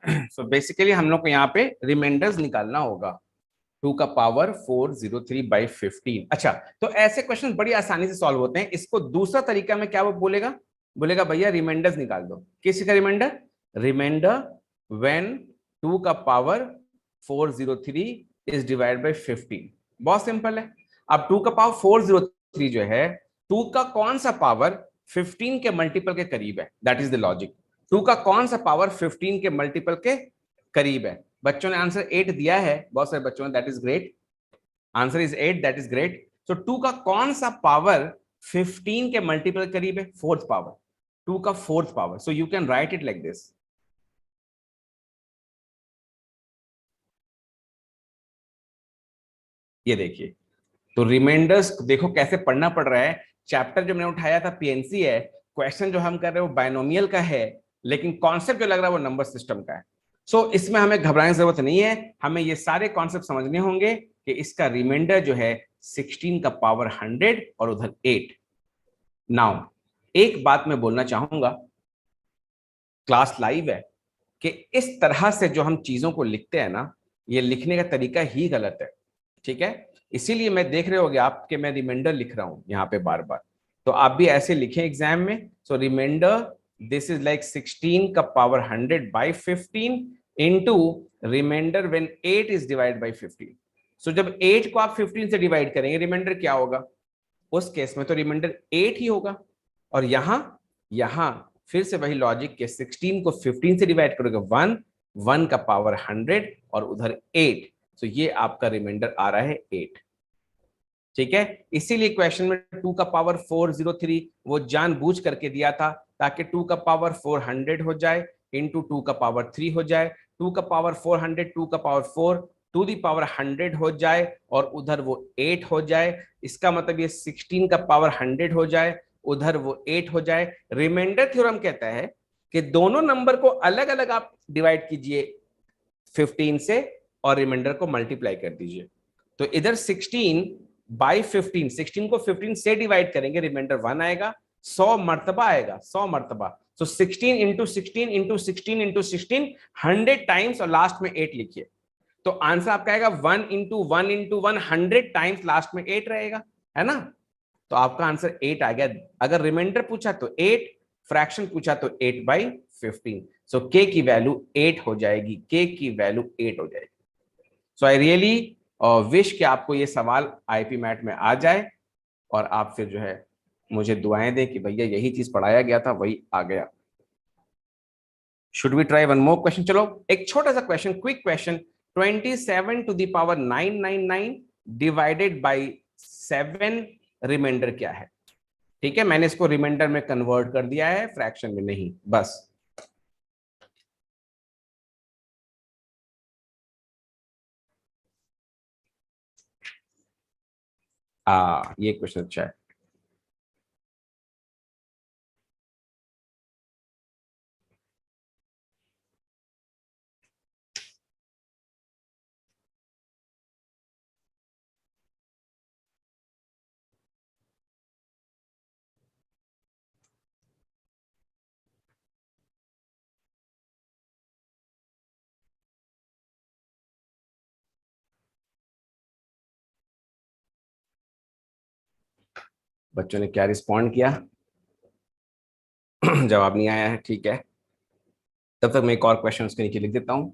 सो बेसिकली हम लोग को यहाँ पे रिमाइंडर्स निकालना होगा 2 का पावर 403/15। अच्छा, तो ऐसे क्वेश्चन बड़ी आसानी से सॉल्व होते हैं। इसको दूसरा तरीका में क्या वो बोलेगा, बोलेगा भैया रिमाइंडर्स निकाल दो। किसी का रिमाइंडर, रिमाइंडर व्हेन 2 का पावर 403 इज डिवाइड बाई 15। बहुत सिंपल है। अब 2 का पावर 403 जो है, 2 का कौन सा पावर 15 के मल्टीपल के करीब है, दैट इज द लॉजिक। 2 का कौन सा पावर 15 के मल्टीपल के करीब है। बच्चों ने आंसर 8 दिया है, बहुत सारे बच्चों ने, that is great. Answer is 8, that is great. So 2 का कौन सा पावर 15 के मल्टीपल करीब है, फोर्थ पावर, 2 का fourth power. So you can write it like this. ये देखिए, तो रिमाइंडर्स देखो कैसे पढ़ना पड़ रहा है। चैप्टर जो मैंने उठाया था पीएनसी है, क्वेश्चन जो हम कर रहे हैं वो बायनोमियल का है, लेकिन कॉन्सेप्ट जो लग रहा है वो नंबर सिस्टम का है। सो इसमें हमें घबराने की जरूरत नहीं है। हमें ये सारे कॉन्सेप्ट समझने होंगे कि इसका रिमाइंडर जो है 16 का पावर 100 और उधर 8। नाउ एक बात मैं बोलना चाहूंगा, क्लास लाइव है, कि इस तरह से जो हम चीजों को लिखते हैं ना, ये लिखने का तरीका ही गलत है। ठीक है, इसीलिए मैं देख रहे होगे आप कि मैं रिमाइंडर लिख रहा हूं यहाँ पे बार बार। तो आप भी ऐसे लिखें एग्जाम में। So remainder, this is like 16 का power 100/15 into remainder when 8 is divide by 15। सो जब 8 को आप 15 से डिवाइड करेंगे, रिमाइंडर क्या होगा, उस केस में तो रिमाइंडर 8 ही होगा। और यहां यहां फिर से वही लॉजिक के 16 को 15 से डिवाइड करोगे 1, 1 का पावर 100 और उधर 8। तो ये आपका रिमाइंडर आ रहा है 8। ठीक है, इसीलिए क्वेश्चन में 2 का पावर 403 वो जानबूझ करके दिया था, ताकि 2 का पावर 400 हो जाए इंटू 2 का पावर 3 हो जाए, 2 का पावर 400 2 का पावर 4 टू दी पावर 100 हो जाए और उधर वो 8 हो जाए। इसका मतलब ये 16 का पावर 100 हो जाए, उधर वो 8 हो जाए। रिमाइंडर थ्योरम कहता है कि दोनों नंबर को अलग अलग आप डिवाइड कीजिए 15 से और रिमाइंडर को मल्टीप्लाई कर दीजिए। तो इधर 16/15, 16 को 15 से डिवाइड करेंगे, रिमाइंडर 1 आएगा, 100 मर्तबा आएगा, 100 मर्तबा। तो 16 इंटू 16 इंटू 16 इंटू 16, 100 टाइम्स और लास्ट में 8 लिखिए। तो आंसर आपका आएगा 1 इंटू 1 इंटू 100 टाइम्स, लास्ट में 8 रहेगा, है ना। तो आपका आंसर 8 आ गया। अगर रिमाइंडर पूछा तो 8, फ्रैक्शन पूछा तो 8/15। सो के की वैल्यू 8 हो जाएगी, के की वैल्यू 8 हो जाएगी। सो आई रियली विश कि आपको ये सवाल आईपी मैट में आ जाए और आप फिर जो है मुझे दुआएं दें कि भैया यही चीज पढ़ाया गया था वही आ गया। Should we try one more question? चलो एक छोटा सा question, quick question. 27 to the power 999 divided by 7 remainder क्या है? ठीक है, मैंने इसको रिमाइंडर में कन्वर्ट कर दिया है, फ्रैक्शन में नहीं, बस। ये क्वेश्चन अच्छा है। बच्चों ने क्या रिस्पॉन्ड किया? जवाब नहीं आया है, ठीक है। तब तक मैं एक और क्वेश्चन उसके नीचे लिख देता हूँ।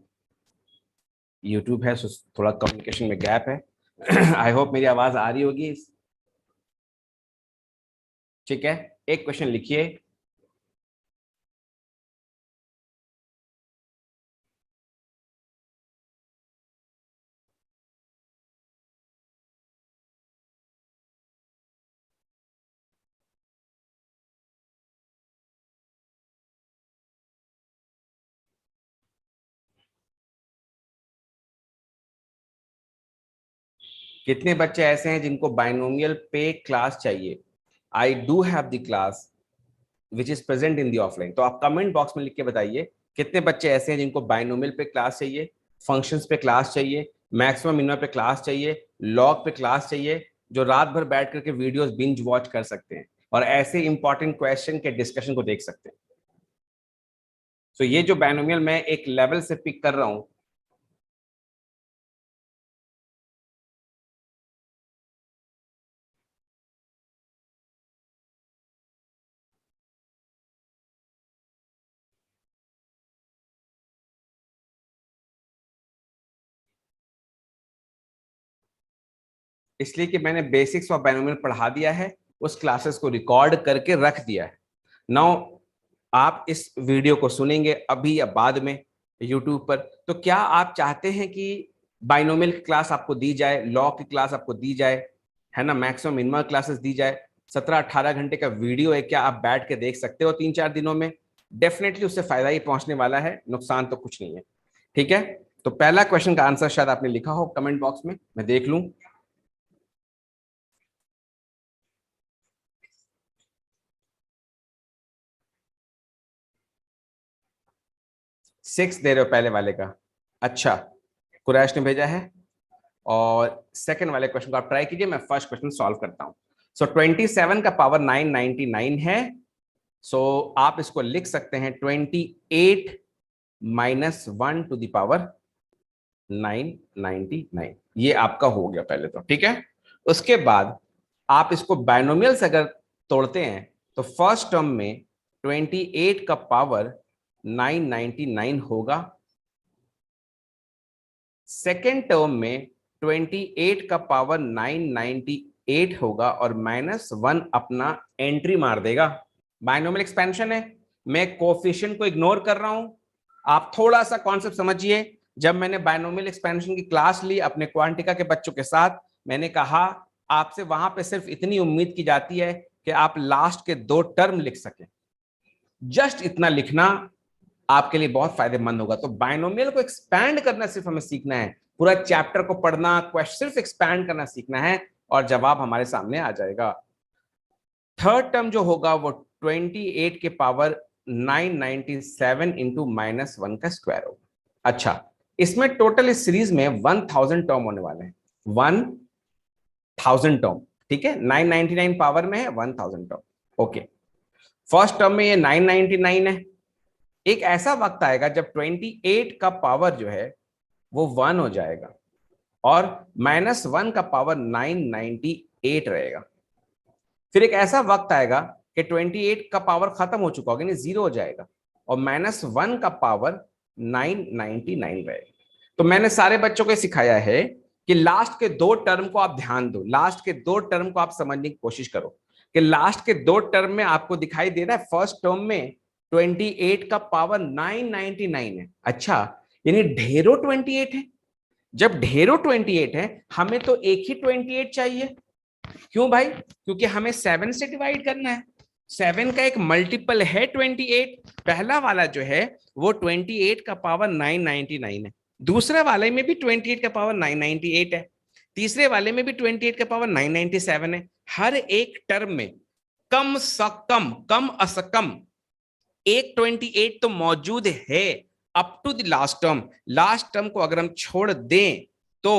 यूट्यूब है, so थोड़ा कम्युनिकेशन में गैप है। आई होप मेरी आवाज आ रही होगी। ठीक है, एक क्वेश्चन लिखिए। कितने बच्चे ऐसे हैं जिनको बाइनोमियल पे क्लास चाहिए? I do have the class which is present in the offline. तो आप कमेंट बॉक्स में लिख के बताइए कितने बच्चे ऐसे हैं जिनको बाइनोमियल पे क्लास चाहिए, फंक्शंस पे क्लास चाहिए, मैक्सिमम मिनिमम पे क्लास चाहिए, लॉग पे क्लास चाहिए, जो रात भर बैठ करके वीडियोस बिंज वॉच कर सकते हैं और ऐसे इंपॉर्टेंट क्वेश्चन के डिस्कशन को देख सकते हैं। तो ये जो बायनोमियल मैं एक लेवल से पिक कर रहा हूं, इसलिए कि मैंने बेसिक्स ऑफ बायनोमियल पढ़ा दिया है, उस क्लासेस को रिकॉर्ड करके रख दिया है। नाउ आप इस वीडियो को सुनेंगे अभी या बाद में यूट्यूब पर, तो क्या आप चाहते हैं कि बाइनोमियल की क्लास आपको दी जाए, लॉ की क्लास आपको दी जाए, है ना, मैक्सिमम मिनिमम क्लासेस दी जाए, 17-18 घंटे का वीडियो है, क्या आप बैठ के देख सकते हो 3-4 दिनों में? डेफिनेटली उससे फायदा ही पहुंचने वाला है, नुकसान तो कुछ नहीं है। ठीक है, तो पहला क्वेश्चन का आंसर शायद आपने लिखा हो कमेंट बॉक्स में, मैं देख लूं। 6 दे रहे हो पहले वाले का? अच्छा, कुरैश ने भेजा है। और सेकंड वाले क्वेश्चन को आप ट्राई कीजिए, मैं फर्स्ट क्वेश्चन सॉल्व करता हूं। सो 27 का पावर 999 है। सो आप इसको लिख सकते हैं 28 माइनस 1 टू द पावर 999। ये आपका हो गया पहले तो, ठीक है। उसके बाद आप इसको बायनोमियल से अगर तोड़ते हैं तो फर्स्ट टर्म में 28 का पावर 999 होगा, सेकेंड टर्म में 28 का पावर 998 होगा, और -1 अपना एंट्री मार देगा। बायनोमियल एक्सपेंशन है, मैं कोफिशिएंट को इग्नोर कर रहा हूं। आप थोड़ा सा कॉन्सेप्ट समझिए। जब मैंने बायनोमियल एक्सपेंशन की क्लास ली अपने क्वांटिका के बच्चों के साथ, मैंने कहा आपसे वहां पे सिर्फ इतनी उम्मीद की जाती है कि आप लास्ट के 2 टर्म लिख सकें। जस्ट इतना लिखना आपके लिए बहुत फायदेमंद होगा। तो बायनोमियल को एक्सपैंड करना सिर्फ हमें सीखना है, पूरा चैप्टर को पढ़ना, क्वेश्चन सिर्फ एक्सपैंड करना सीखना है, और जवाब हमारे सामने आ जाएगा। थर्ड टर्म जो होगा वो 28 के पावर 997 इंटू -1 का स्क्वायर होगा। अच्छा, इसमें टोटल इस सीरीज में 1000 टर्म होने वाले हैं, 1000 टर्म। ठीक है, 999 पावर में है 1000 टर्म। ओके, फर्स्ट टर्म में ये 999 है। एक ऐसा वक्त आएगा जब 28 का पावर जो है वो 1 हो जाएगा, और -1 का पावर 998 रहेगा। फिर एक ऐसा वक्त आएगा कि 28 का पावर खत्म हो चुका होगा, यानी 0 हो जाएगा, और -1 का पावर 999 रहेगा। तो मैंने सारे बच्चों को सिखाया है कि लास्ट के 2 टर्म को आप ध्यान दो, लास्ट के 2 टर्म को आप समझने की कोशिश करो कि लास्ट के 2 टर्म में आपको दिखाई दे रहा है फर्स्ट टर्म में 28 का पावर 999 है। अच्छा, यानी ढेरों 28 है। जब ढेरों 28 है, हमें तो एक ही 28 चाहिए। क्यों भाई? क्योंकि हमें 7 से डिवाइड करना है। 7 का एक मल्टीपल है 28। पहला वाला जो है वो 28 का पावर 999 है, दूसरे वाले में भी 28 का पावर 998 है, तीसरे वाले में भी 28 का पावर 997 है। हर एक टर्म में कम से कम अस कम एक 28 तो मौजूद है up to the last term. Last term को अगर हम छोड़ दें तो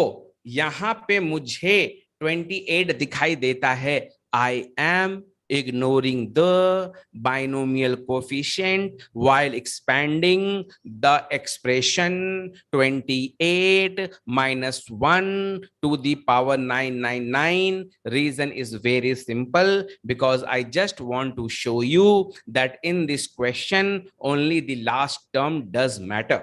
यहां पे मुझे 28 दिखाई देता है। I am ignoring the binomial coefficient while expanding the expression 28 minus 1 to the power 999. Reason is very simple, because I just want to show you that in this question only the last term does matter.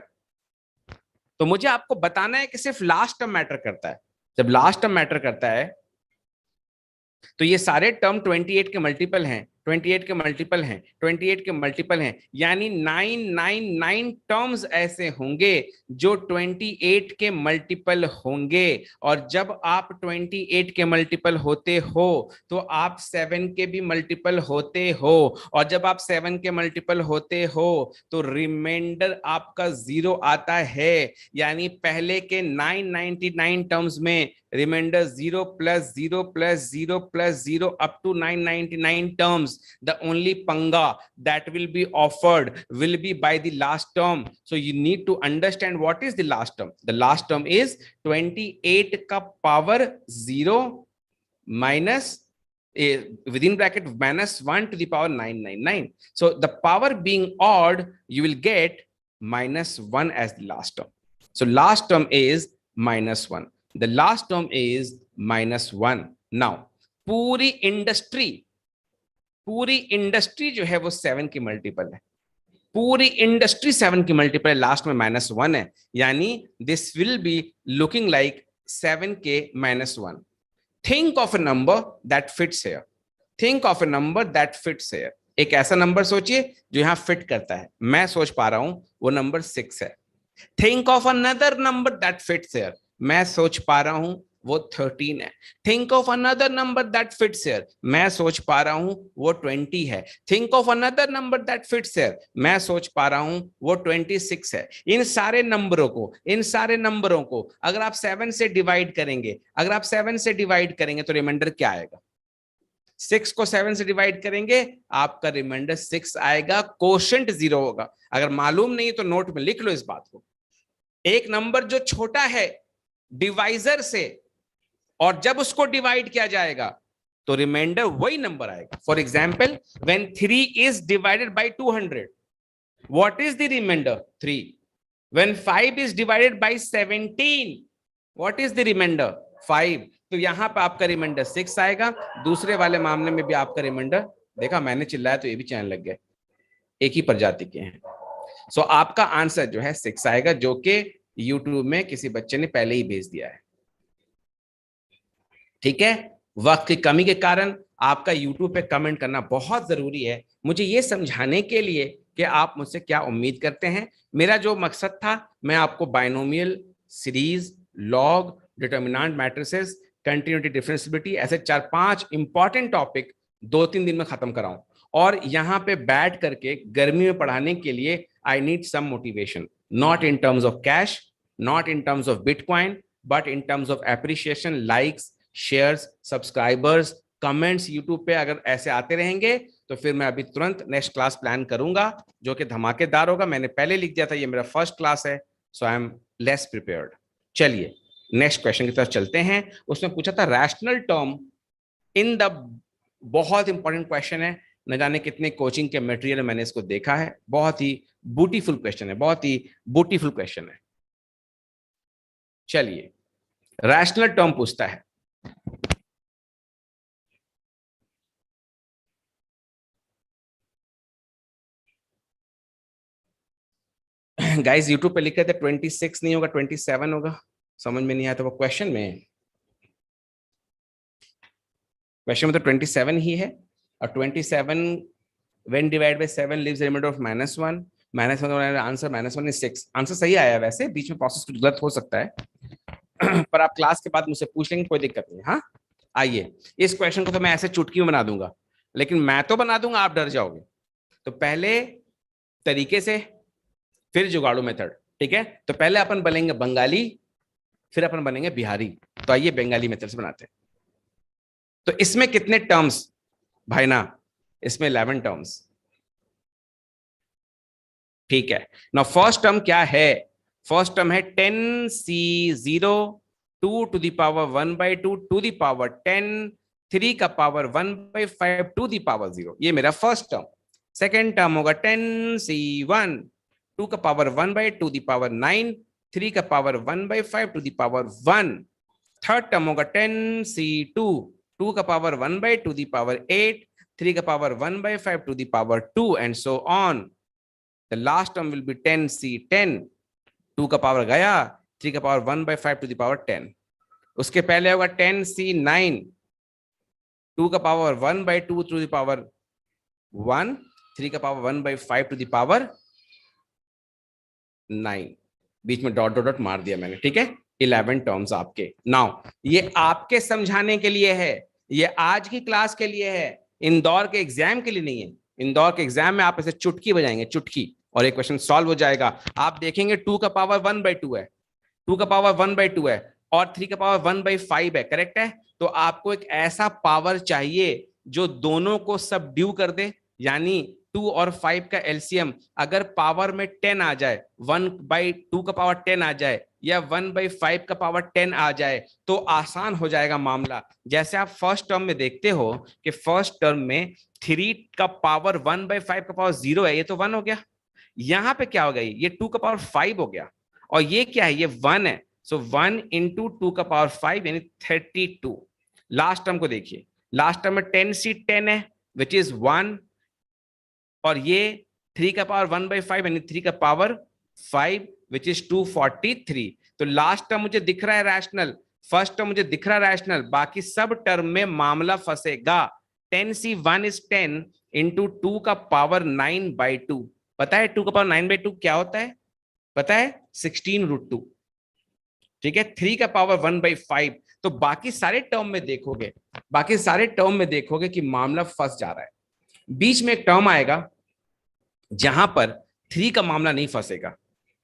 तो मुझे आपको बताना है कि सिर्फ last term matter करता है। जब लास्ट टर्म मैटर करता है तो ये सारे टर्म 28 के मल्टीपल हैं, 28 के मल्टीपल हैं, 28 के मल्टीपल हैं, यानी 999 टर्म्स ऐसे होंगे जो 28 के मल्टीपल होंगे। और जब आप 28 के मल्टीपल होते हो तो आप 7 के भी मल्टीपल होते हो, और जब आप 7 के मल्टीपल होते हो तो रिमाइंडर आपका 0 आता है। यानी पहले के 999 टर्म्स में remainder 0 plus 0 plus 0 plus 0 up to 999 terms. The only panga that will be offered will be by the last term. So you need to understand what is the last term. The last term is 28 ka power 0 minus within bracket -1 to the power 999. So the power being odd, you will get -1 as the last term. So last term is -1. The last term is -1. Now पूरी industry जो है वो 7 की multiple है, पूरी industry 7 की multiple है, last में -1 है, यानी this will be looking like 7k -1. Think of a number that fits here, think of a number that fits here. एक ऐसा नंबर सोचिए जो यहां फिट करता है. मैं सोच पा रहा हूं वो नंबर 6 है. Think of another number that fits here. मैं सोच पा रहा हूं वो 13 है. Think of another number that fits here. मैं सोच पा रहा हूं वो 20 है. Think of another number that fits here. मैं सोच पा रहा हूं वो 26 है. इन सारे नंबरों को अगर आप 7 से डिवाइड करेंगे, तो रिमाइंडर क्या आएगा? 6 को 7 से डिवाइड करेंगे, आपका रिमाइंडर 6 आएगा, कोशेंट 0 होगा. अगर मालूम नहीं तो नोट में लिख लो इस बात को. एक नंबर जो छोटा है डिवाइजर से, और जब उसको डिवाइड किया जाएगा तो रिमाइंडर वही नंबर आएगा. For example, when 3 is divided by 200, what is the remainder? 3. When 5 is divided by 17, what is the remainder? 5. तो यहां पर आपका रिमाइंडर 6 आएगा. दूसरे वाले मामले में भी आपका रिमाइंडर, देखा मैंने चिल्लाया तो ये भी चैन लग गए, एक ही प्रजाति के हैं. सो आपका आंसर जो है 6 आएगा, जो कि यूट्यूब में किसी बच्चे ने पहले ही भेज दिया है. ठीक है, वक्त की कमी के कारण आपका यूट्यूब पे कमेंट करना बहुत जरूरी है, मुझे ये समझाने के लिए कि आप मुझसे क्या उम्मीद करते हैं. मेरा जो मकसद था, मैं आपको binomial, series, log, determinant matrices, continuity, differentiability, ऐसे 4-5 इंपॉर्टेंट टॉपिक 2-3 दिन में खत्म कराऊं. और यहाँ पे बैठ करके गर्मी में पढ़ाने के लिए I need some motivation, not in terms of cash, not in terms of bitcoin, but in terms of appreciation, likes, shares, subscribers, comments. YouTube पे अगर ऐसे आते रहेंगे तो फिर मैं अभी तुरंत नेक्स्ट क्लास प्लान करूंगा जो कि धमाकेदार होगा. मैंने पहले लिख दिया था, ये मेरा फर्स्ट क्लास है, सो आई एम लेस प्रिपेयर्ड. चलिए नेक्स्ट क्वेश्चन की तरफ चलते हैं. उसमें पूछा था रैशनल टर्म इन द, बहुत इंपॉर्टेंट क्वेश्चन है, न जाने कितने कोचिंग के मटेरियल मैंने इसको देखा है. बहुत ही ब्यूटीफुल क्वेश्चन है, बहुत ही ब्यूटीफुल क्वेश्चन है. चलिए, रैशनल टर्म पूछता है, गाइस यूट्यूब पे लिखे थे 26 नहीं होगा 27 होगा, समझ में नहीं आया. तो वो क्वेश्चन में तो 27 ही है, और 27 when divide by 7 leaves remainder of -1. Answer -1 is 6. Answer सही आया, वैसे बीच में प्रोसेस कुछ गलत हो सकता है पर आप क्लास के बाद मुझसे पूछ लेंगे, कोई दिक्कत नहीं. हाँ, आइए, इस क्वेश्चन को तो मैं ऐसे चुटकी में बना दूंगा, लेकिन मैं तो बना दूंगा, आप डर जाओगे. तो पहले तरीके से, फिर जुगाड़ू मेथड. ठीक है, तो पहले अपन बनेंगे बंगाली, फिर अपन बनेंगे बिहारी. तो आइए बंगाली मेथड से बनाते हैं. तो इसमें कितने टर्म्स भाई ना? इसमें 11 टर्म्स. ठीक है, नाउ फर्स्ट टर्म क्या है? फर्स्ट टर्म है 10c0 2 to the power 1/2 to the power 10 3 का पावर 1/5 to the power 0. ये मेरा फर्स्ट टर्म. सेकेंड टर्म होगा 10c1 2 का पावर 1/2 to the power 9 3 का power 1/5 to the power 1. Third term होगा 10c2 2 का पावर 1/2 to the power 8 3 का power 1/5 to the power 2 and so on. The last term will be 10c10 2 का power गया 3 का power 1/5 to the power 10. उसके पहले होगा 10c9 2 का पावर 1/2 to the power 1 3 का पावर 1/5 to the power 9. बीच में डॉट डॉट डॉट मार दिया मैंने. ठीक है, 11 टर्म्स आपके. नाउ ये आपके समझाने के लिए है, ये आज की क्लास के लिए है, इंदौर के एग्जाम के लिए नहीं है. इंदौर के एग्जाम में आप ऐसे चुटकी बजाएंगे, चुटकी, और एक क्वेश्चन सॉल्व हो जाएगा. आप देखेंगे 2 का पावर 1/2 है, 2 का पावर 1/2 है, और 3 का पावर 1/5 है. करेक्ट है. तो आपको एक ऐसा पावर चाहिए जो दोनों को सबड्यू कर दे, यानी 2 और 5 का एलसीएम अगर पावर में 10 आ जाए, 1/2 का पावर 10 आ जाए, या 1/5 का पावर 10 आ जाए, तो आसान हो जाएगा मामला. जैसे आप फर्स्ट टर्म में देखते हो कि फर्स्ट टर्म में 3 का पावर 1/5 का पावर 0 है, ये तो 1 हो गया. यहां पे क्या हो गई, ये 2 का पावर 5 हो गया, और ये क्या है, ये 1 है, सो 1 इंटू 2 का पावर 5 यानी 32। लास्ट टर्म को देखिए, लास्ट टर्म में 10 सी 10 है विच इज 1, और ये 3 का पावर 1/5 यानी 3 का पावर 5 विच इज 243। तो लास्ट टर्म मुझे दिख रहा है रैशनल, फर्स्ट टर्म मुझे दिख रहा है रैशनल, बाकी सब टर्म में मामला फंसेगा। 10c1 इज 10 इंटू 2 का पावर 9/2। पता है 2 का पावर 9/2 क्या होता है, पता है 16√2। ठीक है, 3 का पावर 1/5। तो बाकी सारे टर्म में देखोगे, बाकी सारे टर्म में देखोगे कि मामला फंस जा रहा है। बीच में एक टर्म आएगा जहां पर 3 का मामला नहीं फंसेगा,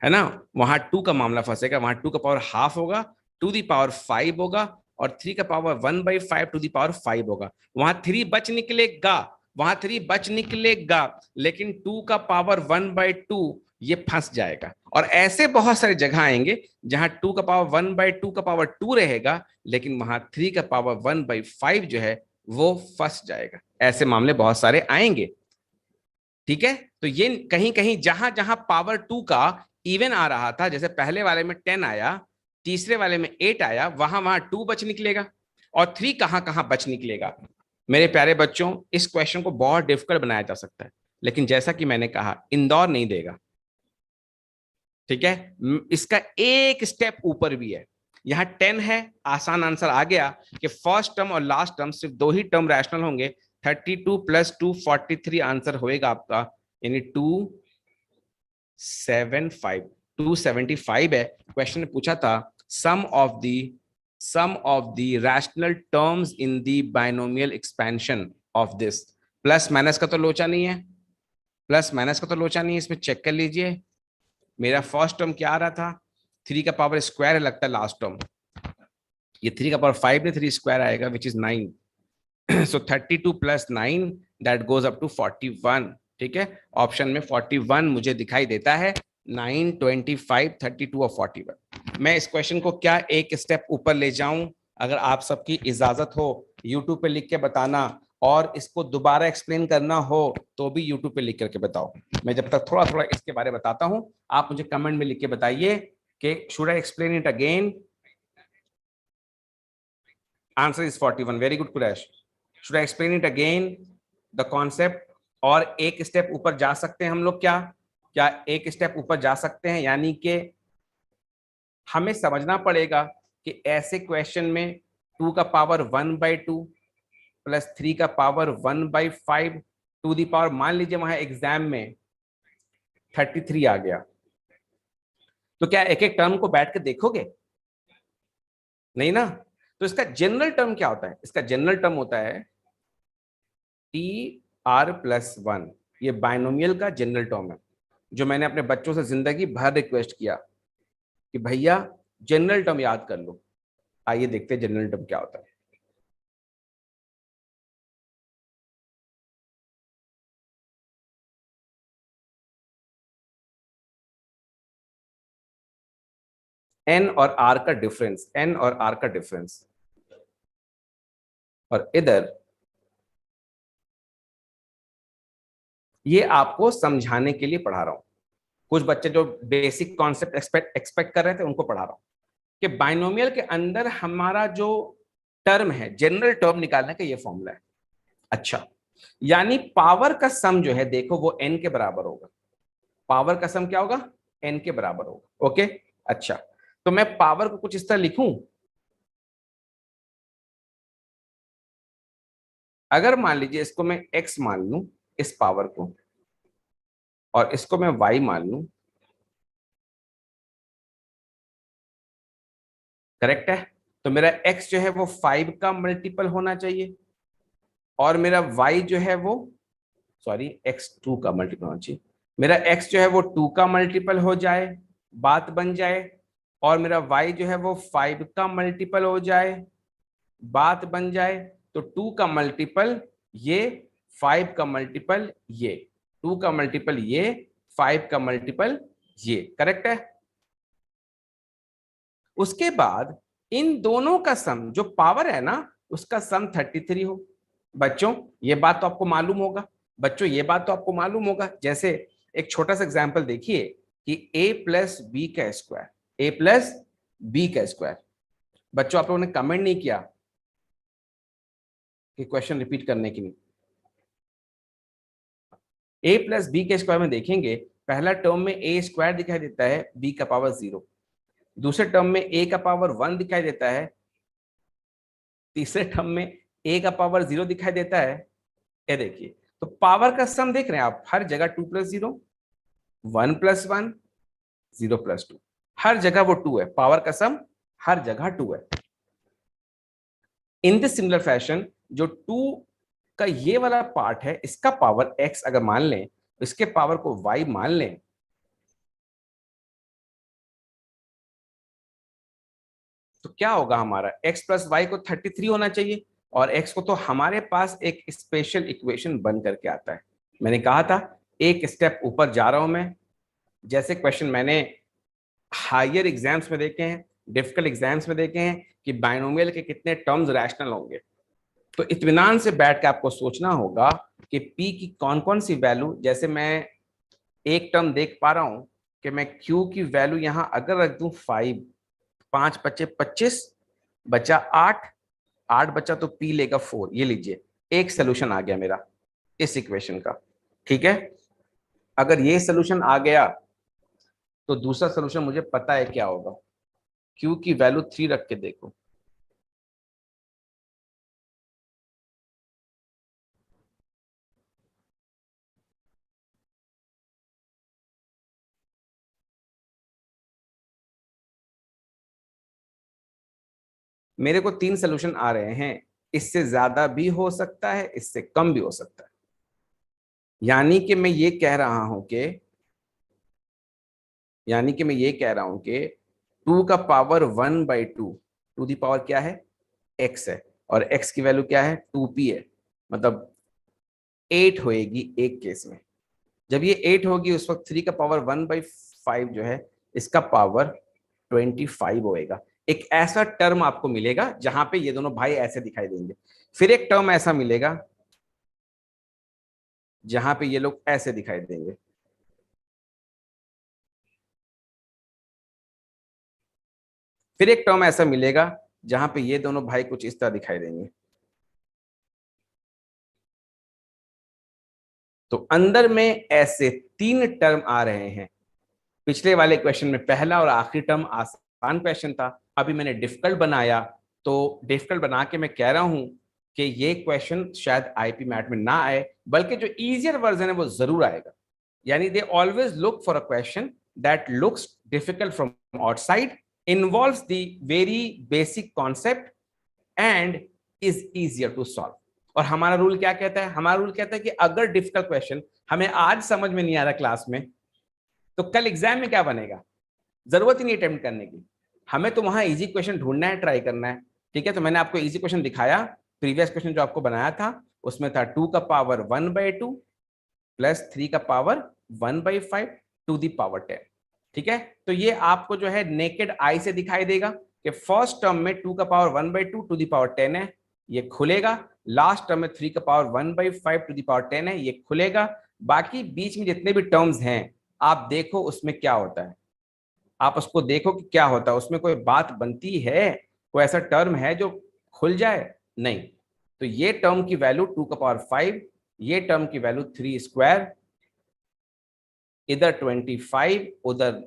है ना, वहां 2 का मामला फंसेगा, वहां 2 का पावर हाफ होगा, 2 दी पावर 5 होगा, और 3 का पावर 1/5 टू दी पावर 5 होगा। वहां 3 बच निकलेगा, वहां 3 बच निकलेगा, लेकिन 2 का पावर 1/2 ये फंस जाएगा। और ऐसे बहुत सारे जगह आएंगे जहां 2 का पावर 1/2 का पावर 2 रहेगा, लेकिन वहां 3 का पावर 1/5 जो है वो फंस जाएगा। ऐसे मामले बहुत सारे आएंगे। ठीक है, तो ये कहीं कहीं जहां जहां पावर 2 का इवन आ रहा था, जैसे पहले वाले में 10 आया, तीसरे वाले में 8 आया, वहां वहां 2 बच निकलेगा, और 3 कहां कहां बच निकलेगा। मेरे प्यारे बच्चों, इस क्वेश्चन को बहुत डिफिकल्ट बनाया जा सकता है, लेकिन जैसा कि मैंने कहा इंदौर नहीं देगा। ठीक है, इसका एक स्टेप ऊपर भी है। यहाँ 10 है, आसान आंसर आ गया कि फर्स्ट टर्म और लास्ट टर्म सिर्फ 2 ही टर्म रैशनल होंगे। 32 + 243 आंसर होएगा आपका, यानी 275 है। क्वेश्चन ने पूछा था sum of the rational terms in the binomial expansion of this. Plus minus का तो लोचा नहीं है, प्लस माइनस का तो लोचा नहीं है, इसमें चेक कर लीजिए। मेरा फर्स्ट टर्म क्या आ रहा था, 3 का पावर स्क्वायर है लगता है लास्ट टर्म, ये 3 का पावर 5 में 3 स्क्वायर आएगा which is 9। So 32 + 9 that goes up to 41। ठीक है, ऑप्शन में 41 मुझे दिखाई देता है, 9, 25, 32 और 41। मैं इस क्वेश्चन को क्या एक स्टेप ऊपर ले जाऊं, अगर आप सबकी इजाजत हो यूट्यूब पे लिख के बताना, और इसको दोबारा एक्सप्लेन करना हो तो भी यूट्यूब पे लिख करके बताओ। मैं जब तक थोड़ा थोड़ा इसके बारे में बताता हूं, आप मुझे कमेंट में लिख के बताइए कि should I explain it again. Answer is 41। Very good Quraish. Should I explain it again the concept, और एक स्टेप ऊपर जा सकते हैं हम लोग, क्या क्या एक स्टेप ऊपर जा सकते हैं, यानी कि हमें समझना पड़ेगा कि ऐसे क्वेश्चन में 2 का पावर 1/2 + 3 का पावर 1/5 टू दी पावर, मान लीजिए वहां एग्जाम में 33 आ गया, तो क्या एक एक टर्म को बैठ के देखोगे, नहीं ना। तो इसका जनरल टर्म क्या होता है, इसका जनरल टर्म होता है TR+1। ये बाइनोमियल का जनरल टर्म है, जो मैंने अपने बच्चों से जिंदगी भर रिक्वेस्ट किया कि भैया जनरल टर्म याद कर लो। आइए देखते हैं जनरल टर्म क्या होता है। एन और आर का डिफरेंस, एन और आर का डिफरेंस, और इधर ये आपको समझाने के लिए पढ़ा रहा हूं। कुछ बच्चे जो बेसिक कॉन्सेप्ट एक्सपेक्ट कर रहे थे उनको पढ़ा रहा हूं कि बाइनोमियल के अंदर हमारा जो टर्म है, जनरल टर्म निकालने का ये फॉर्मूला है। अच्छा, यानी पावर का सम जो है देखो वो एन के बराबर होगा। पावर का सम क्या होगा, एन के बराबर होगा। ओके, अच्छा, तो मैं पावर को कुछ इस तरह लिखूं, अगर मान लीजिए इसको मैं x मान लूं, इस पावर को, और इसको मैं y मान लूं, करेक्ट है, तो मेरा x जो है वो 5 का मल्टीपल होना चाहिए, और मेरा y जो है वो, सॉरी, x 2 का मल्टीपल होना चाहिए। मेरा x जो है वो 2 का मल्टीपल हो जाए, बात बन जाए, और मेरा y जो है वो 5 का मल्टीपल हो जाए, बात बन जाए। तो 2 का मल्टीपल ये, 5 का मल्टीपल ये, 2 का मल्टीपल ये, 5 का मल्टीपल ये, करेक्ट है। उसके बाद इन दोनों का सम जो पावर है ना, उसका सम 33 हो। बच्चों ये बात तो आपको मालूम होगा, बच्चों ये बात तो आपको मालूम होगा, जैसे एक छोटा सा एग्जाम्पल देखिए कि a प्लस बी का स्क्वायर, a प्लस बी का स्क्वायर। बच्चों आप लोगों ने कमेंट नहीं किया कि क्वेश्चन रिपीट करने के लिए। a प्लस बी के स्क्वायर में देखेंगे, पहला टर्म में a स्क्वायर दिखाई देता है, b का पावर 0। दूसरे टर्म में a का पावर 1 दिखाई देता है, तीसरे टर्म में a का पावर 0 दिखाई देता है। ये देखिए, तो पावर का सम देख रहे हैं आप, हर जगह 2 प्लस 0, 1 प्लस 1, 0 प्लस 2, हर जगह वो 2 है। पावर का सम हर जगह 2 है। इन दिस सिमिलर फैशन, जो 2 का ये वाला पार्ट है, इसका पावर x अगर मान लें, इसके पावर को y मान लें, तो क्या होगा हमारा x प्लस वाई को 33 होना चाहिए, और x को तो हमारे पास एक स्पेशल इक्वेशन बन करके आता है। मैंने कहा था एक स्टेप ऊपर जा रहा हूं मैं। जैसे क्वेश्चन मैंने हायर एग्जाम्स में देखे हैं, डिफिकल्ट एग्जाम्स में देखे हैं कि बाइनोमियल के कितने टर्म्स रैशनल होंगे, तो इत्मीनान से बैठ के आपको सोचना होगा कि p की कौन कौन सी वैल्यू, जैसे मैं एक टर्म देख पा रहा हूं कि मैं q की वैल्यू यहां अगर रख दूं 5, 5 बचे 25, बचा 8, 8 बचा तो p लेगा 4। ये लीजिए, एक सोल्यूशन आ गया मेरा इस इक्वेशन का। ठीक है, अगर ये सोल्यूशन आ गया तो दूसरा सोल्यूशन मुझे पता है क्या होगा। q की वैल्यू 3 रख के देखो, मेरे को 3 सोल्यूशन आ रहे हैं। इससे ज्यादा भी हो सकता है, इससे कम भी हो सकता है। यानी कि मैं ये कह रहा हूं कि टू का पावर 1/2, टू दी पावर क्या है, x है, और x की वैल्यू क्या है, 2p है, मतलब 8 होएगी एक केस में। जब ये 8 होगी उस वक्त 3 का पावर 1/5 जो है, इसका पावर 25 होएगा। एक ऐसा टर्म आपको मिलेगा जहां पे ये दोनों भाई ऐसे दिखाई देंगे। फिर एक टर्म ऐसा मिलेगा जहां पे ये लोग ऐसे दिखाई देंगे। फिर एक टर्म ऐसा मिलेगा जहां पे ये दोनों भाई कुछ इस तरह दिखाई देंगे। तो अंदर में ऐसे 3 टर्म आ रहे हैं। पिछले वाले क्वेश्चन में पहला और आखिरी टर्म आसान क्वेश्चन था, अभी मैंने डिफिकल्ट बनाया। तो डिफिकल्ट बना के मैं कह रहा हूं कि ये क्वेश्चन शायद आईपी मैट में ना आए, बल्कि जो इजियर वर्जन है वो जरूर आएगा। यानी they always look for a question that looks difficult from outside, involves the very basic concept and is easier to solve. और हमारा रूल क्या कहता है, हमारा रूल कहता है कि अगर डिफिकल्ट क्वेश्चन हमें आज समझ में नहीं आ रहा क्लास में, तो कल एग्जाम में क्या बनेगा, जरूरत ही नहीं अटेम्प्ट करने की। हमें तो वहां इजी क्वेश्चन ढूंढना है, ट्राई करना है। ठीक है, तो मैंने आपको इजी क्वेश्चन दिखाया। प्रीवियस क्वेश्चन जो आपको बनाया था उसमें था 2 का पावर 1/2 प्लस 3 का पावर 1/5 टू दी पावर 10। ठीक है, तो ये आपको जो है नेकेड आई से दिखाई देगा कि फर्स्ट टर्म में 2 का पावर 1/2 टू दी पावर 10 है, ये खुलेगा। लास्ट टर्म में 3 का पावर 1/5 टू दी पावर 10 है, ये खुलेगा। बाकी बीच में जितने भी टर्म्स हैं आप देखो उसमें क्या होता है, आप उसको देखो कि क्या होता है, उसमें कोई बात बनती है, कोई ऐसा टर्म है जो खुल जाए, नहीं। तो ये टर्म की वैल्यू 2 का पावर 5, ये टर्म की वैल्यू 3 स्क्वायर, इधर 25, उधर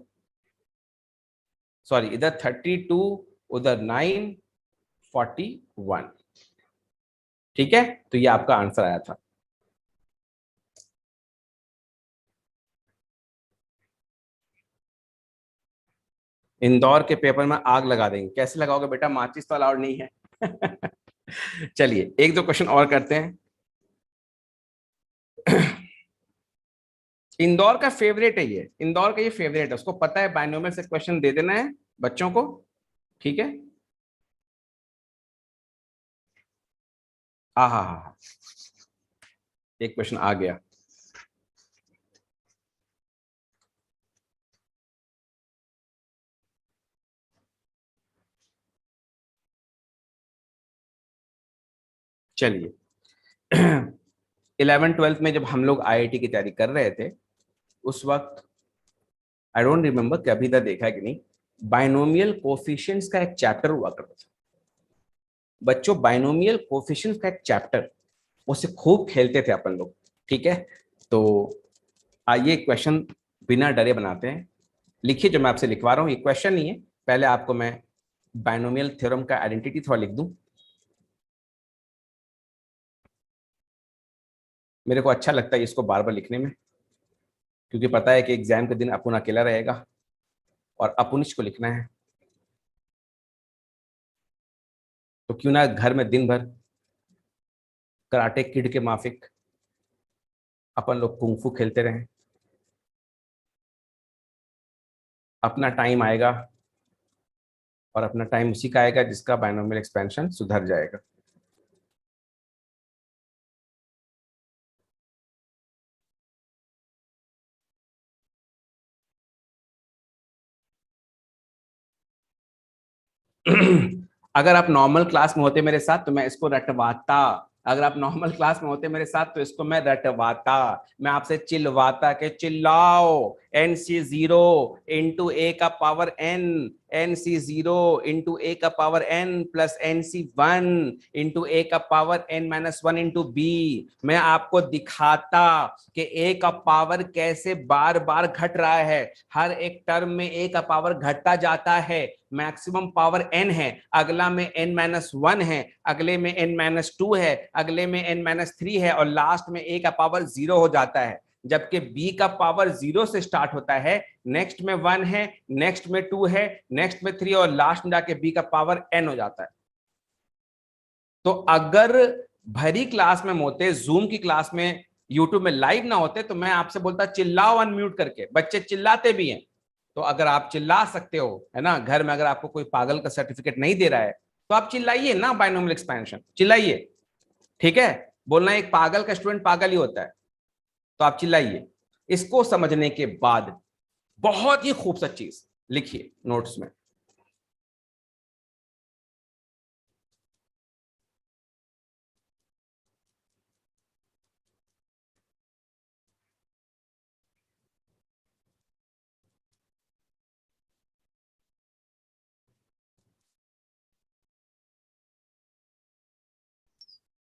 सॉरी इधर 32, उधर 9, 41। ठीक है, तो ये आपका आंसर आया था। इंदौर के पेपर में आग लगा देंगे, कैसे लगाओगे बेटा, माचिस तो अलाउड नहीं है। चलिए एक दो क्वेश्चन और करते हैं। इंदौर का फेवरेट है ये, इंदौर का ये फेवरेट है, उसको पता है बाइनोमियल से क्वेश्चन दे देना है बच्चों को। ठीक है, हाँ हाँ हाँ हाँ, एक क्वेश्चन आ गया। चलिए, 11 12 में जब हम लोग आईआईटी की तैयारी कर रहे थे, उस वक्त आई डोंट रिमेम्बर कि अभी तक देखा है कि नहीं, बाइनोमियल कोफिशिएंट्स का एक चैप्टर हुआ करता था बच्चों। बाइनोमियल कोफिशिएंट्स का एक चैप्टर, उससे खूब खेलते थे अपन लोग। ठीक है, तो आइए क्वेश्चन बिना डरे बनाते हैं। लिखिए जो मैं आपसे लिखवा रहा हूं, ये क्वेश्चन नहीं है, पहले आपको मैं बाइनोमियल थ्योरम का आइडेंटिटी थोड़ा लिख दूं। मेरे को अच्छा लगता है इसको बार बार लिखने में, क्योंकि पता है कि एग्जाम के दिन अपुन अकेला रहेगा और अपुनिश को लिखना है, तो क्यों ना घर में दिन भर कराटे किड के माफिक अपन लोग कुंफू खेलते रहें। अपना टाइम आएगा, और अपना टाइम उसी का आएगा जिसका बाइनोमियल एक्सपेंशन सुधर जाएगा। अगर आप नॉर्मल क्लास में होते मेरे साथ तो मैं इसको रटवाता। अगर आप नॉर्मल क्लास में होते मेरे साथ तो इसको मैं रटवाता, मैं आपसे चिल्वाता कि चिल्लाओ N C zero into A का power N, N C zero into A का power N plus N C one into A का power N minus one into B. मैं आपको दिखाता कि ए का पावर कैसे बार बार घट रहा है, हर एक टर्म में ए का पावर घटता जाता है। मैक्सिमम पावर एन है, अगला में एन माइनस वन है, अगले में एन माइनस टू है, अगले में एन माइनस थ्री है, और लास्ट में ए का पावर जीरो हो जाता है। जबकि बी का पावर जीरो से स्टार्ट होता है, नेक्स्ट में वन है, नेक्स्ट में टू है, नेक्स्ट में थ्री, और लास्ट में जाके बी का पावर एन हो जाता है। तो अगर भरी क्लास में होते, जूम की क्लास में, यूट्यूब में लाइव ना होते, तो मैं आपसे बोलता चिल्लाओ अनम्यूट करके। बच्चे चिल्लाते भी हैं, तो अगर आप चिल्ला सकते हो, है ना, घर में अगर आपको कोई पागल का सर्टिफिकेट नहीं दे रहा है तो आप चिल्लाइए ना, बाइनोमियल एक्सपेंशन चिल्लाइए। ठीक है, बोलना एक पागल का स्टूडेंट पागल ही होता है, तो आप चिल्लाइए। इसको समझने के बाद बहुत ही खूबसूरत चीज लिखिए नोट्स में।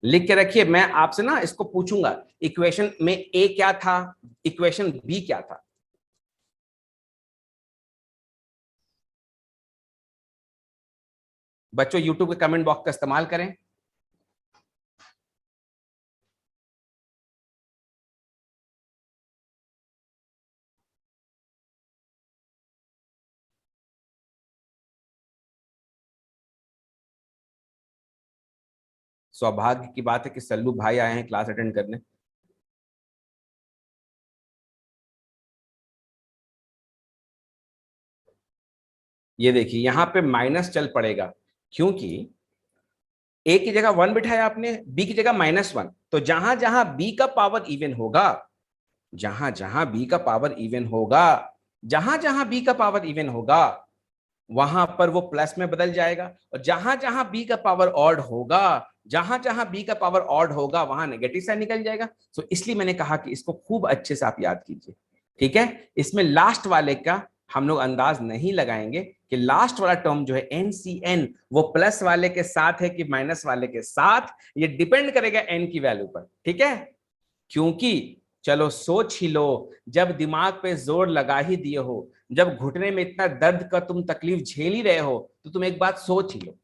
लिख के रखिए, मैं आपसे ना इसको पूछूंगा, इक्वेशन में ए क्या था, इक्वेशन बी क्या था। बच्चों यूट्यूब के कमेंट बॉक्स का इस्तेमाल करें। सौभाग्य की बात है कि सल्लू भाई आए हैं क्लास अटेंड करने। ये देखिए यहां पे माइनस चल पड़ेगा, क्योंकि ए की जगह वन बिठाया आपने, बी की जगह माइनस वन, तो जहां जहां बी का पावर इवन होगा, जहां जहां बी का पावर इवन होगा, जहां जहां बी का पावर इवन होगा, वहां पर वो प्लस में बदल जाएगा, और जहां जहां बी का पावर ऑड होगा, जहां जहां बी का पावर ऑड होगा, वहां नेगेटिव साइन निकल जाएगा। तो इसलिए मैंने कहा कि इसको खूब अच्छे से आप याद कीजिए। ठीक है, इसमें लास्ट वाले का हम लोग अंदाज नहीं लगाएंगे कि लास्ट वाला टर्म जो है एनसीएन, वो प्लस वाले के साथ है कि माइनस वाले के साथ, ये डिपेंड करेगा एन की वैल्यू पर। ठीक है, क्योंकि चलो सोच ही लो, जब दिमाग पे जोर लगा ही दिए हो, जब घुटने में इतना दर्द का तुम तकलीफ झेल ही रहे हो, तो तुम एक बात सोच ही लो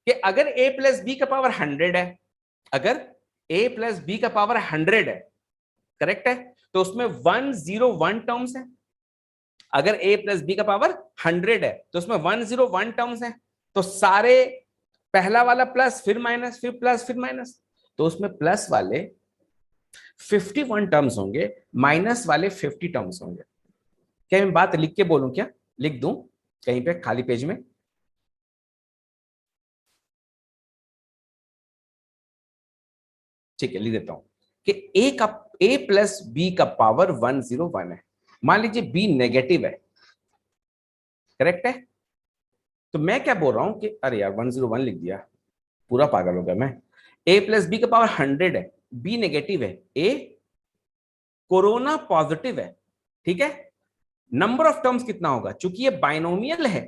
कि अगर ए प्लस बी का पावर 100 है, अगर ए प्लस बी का पावर 100 है, करेक्ट है, तो उसमें 101 टर्म्स है। अगर ए प्लस बी का पावर 100 है तो उसमें 101 टर्म्स है, तो सारे पहला वाला प्लस फिर माइनस फिर प्लस फिर माइनस, तो उसमें प्लस वाले 51 टर्म्स होंगे, माइनस वाले 50 टर्म्स होंगे। क्या मैं बात लिख के बोलूं, क्या लिख दूं कहीं पे खाली पेज में? ठीक है, लिख देता हूं कि ए प्लस बी का पावर 101 है। मान लीजिए बी नेगेटिव है, करेक्ट है, तो मैं क्या बोल रहा हूं कि अरे यार 101 लिख दिया, पूरा पागल हो गया मैं। ए प्लस बी का पावर 100 है, बी नेगेटिव है, ए कोरोना पॉजिटिव है, ठीक है। नंबर ऑफ टर्म्स कितना होगा, चूंकि ये बाइनोमियल है,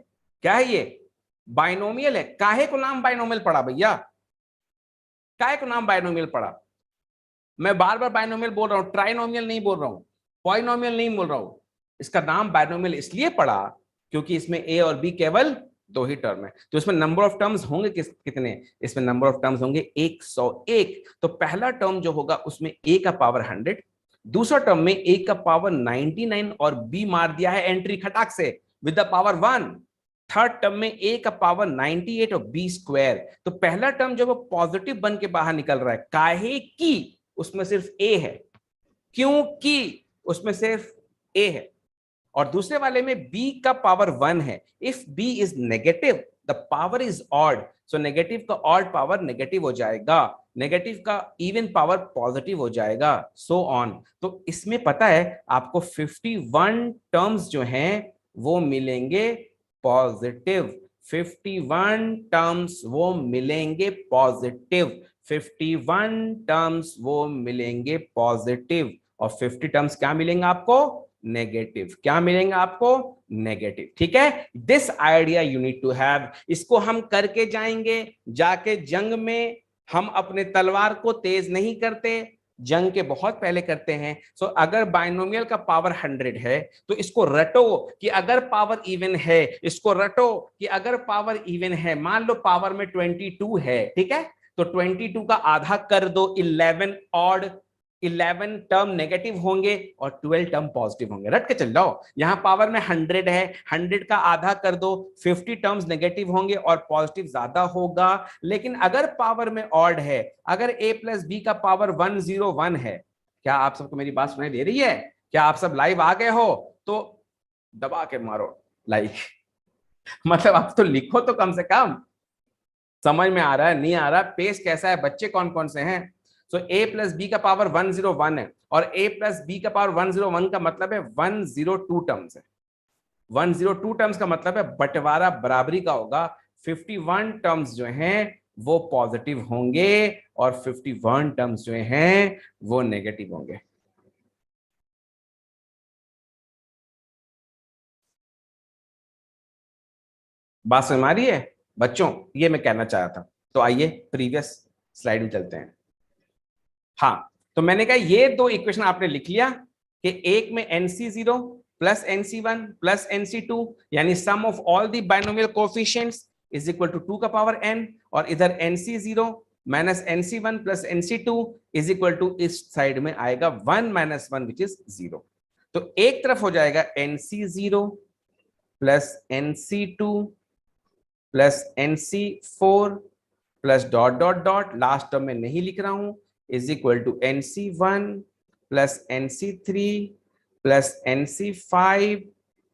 क्या है ये, बाइनोमियल है। काहे को नाम बाइनोमियल पड़ा भैया, काहे को नाम बाइनोमियल पड़ा, मैं बार बार बाइनोमियल बोल रहा हूं, ट्राइनोमियल नहीं बोल रहा हूं, पॉलिनोमियल नहीं बोल रहा हूं। इसका नाम बाइनोमियल इसलिए पड़ा क्योंकि इसमें ए और बी केवल दो ही टर्म है। तो इसमें नंबर ऑफ टर्म्स होंगे कितने, इसमें नंबर ऑफ टर्म्स होंगे 101। तो पहला टर्म जो होगा उसमें ए का पावर 100, दूसरा टर्म में ए का पावर 99 और बी मार दिया है एंट्री खटाक से with the power 1। Third term में ए का पावर 98 और बी स्क्वायर। तो पहला टर्म जो वो पॉजिटिव बन के बाहर निकल रहा है, काहे की उसमें सिर्फ ए है, क्योंकि उसमें सिर्फ ए है। और दूसरे वाले में b का पावर 1 है। If b is negative the power is odd, so negative का ऑड पावर नेगेटिव हो जाएगा, नेगेटिव का इवन पावर पॉजिटिव हो जाएगा, सो ऑन। तो इसमें पता है आपको 51 टर्म्स जो हैं वो मिलेंगे पॉजिटिव, 51 टर्म्स वो मिलेंगे पॉजिटिव, 51 टर्म्स वो मिलेंगे पॉजिटिव। और 50 टर्म्स क्या मिलेंगे आपको, नेगेटिव। क्या मिलेंगे आपको, नेगेटिव। ठीक है, this idea you need to have. इसको हम करके जाएंगे, जाके जंग में हम अपने तलवार को तेज नहीं करते, जंग के बहुत पहले करते हैं। सो अगर बाइनोमियल का पावर 100 है तो इसको रटो कि अगर पावर इवन है, इसको रटो कि अगर पावर इवन है, मान लो पावर में 22 है, ठीक है, तो 22 का आधा कर दो 11 ऑड, 11 टर्म नेगेटिव होंगे और 12 टर्म पॉजिटिव होंगे। रट के चल जाओ, यहां पावर में 100 है, 100 का आधा कर दो, 50 टर्म्स नेगेटिव होंगे और पॉजिटिव ज्यादा होगा। लेकिन अगर पावर में ऑड है, अगर a प्लस बी का पावर 101 है, क्या आप सबको मेरी बात सुनाई दे रही है, क्या आप सब लाइव आ गए हो, तो दबा के मारो लाइक मतलब आप तो लिखो तो कम से कम, समझ में आ रहा है नहीं आ रहा, पेस कैसा है, बच्चे कौन कौन से हैं। सो a प्लस बी का पावर 101 है, और a प्लस बी का पावर 101 का मतलब है 102 टर्म्स है। 102 टर्म्स का मतलब है बंटवारा बराबरी का होगा। 51 टर्म्स जो हैं वो पॉजिटिव होंगे और 51 टर्म्स जो हैं वो नेगेटिव होंगे। बात समझ में आ रही है बच्चों, ये मैं कहना चाह रहा था। तो आइए प्रीवियस स्लाइड में चलते हैं। हाँ, तो मैंने कहा ये दो इक्वेशन आपने लिख लिया कि एक में NC0 plus NC1 plus NC2 यानी sum of all the binomial coefficients is equal to 2 का पावर n, और इधर NC0 minus NC1 plus NC2 is equal to इस साइड में आएगा 1 माइनस 1 विच इज 0। तो एक तरफ हो जाएगा NC0 plus NC2 plus NC4 plus dot dot dot, last term में नहीं लिख रहा हूं, is equal to NC1 plus NC3 plus NC5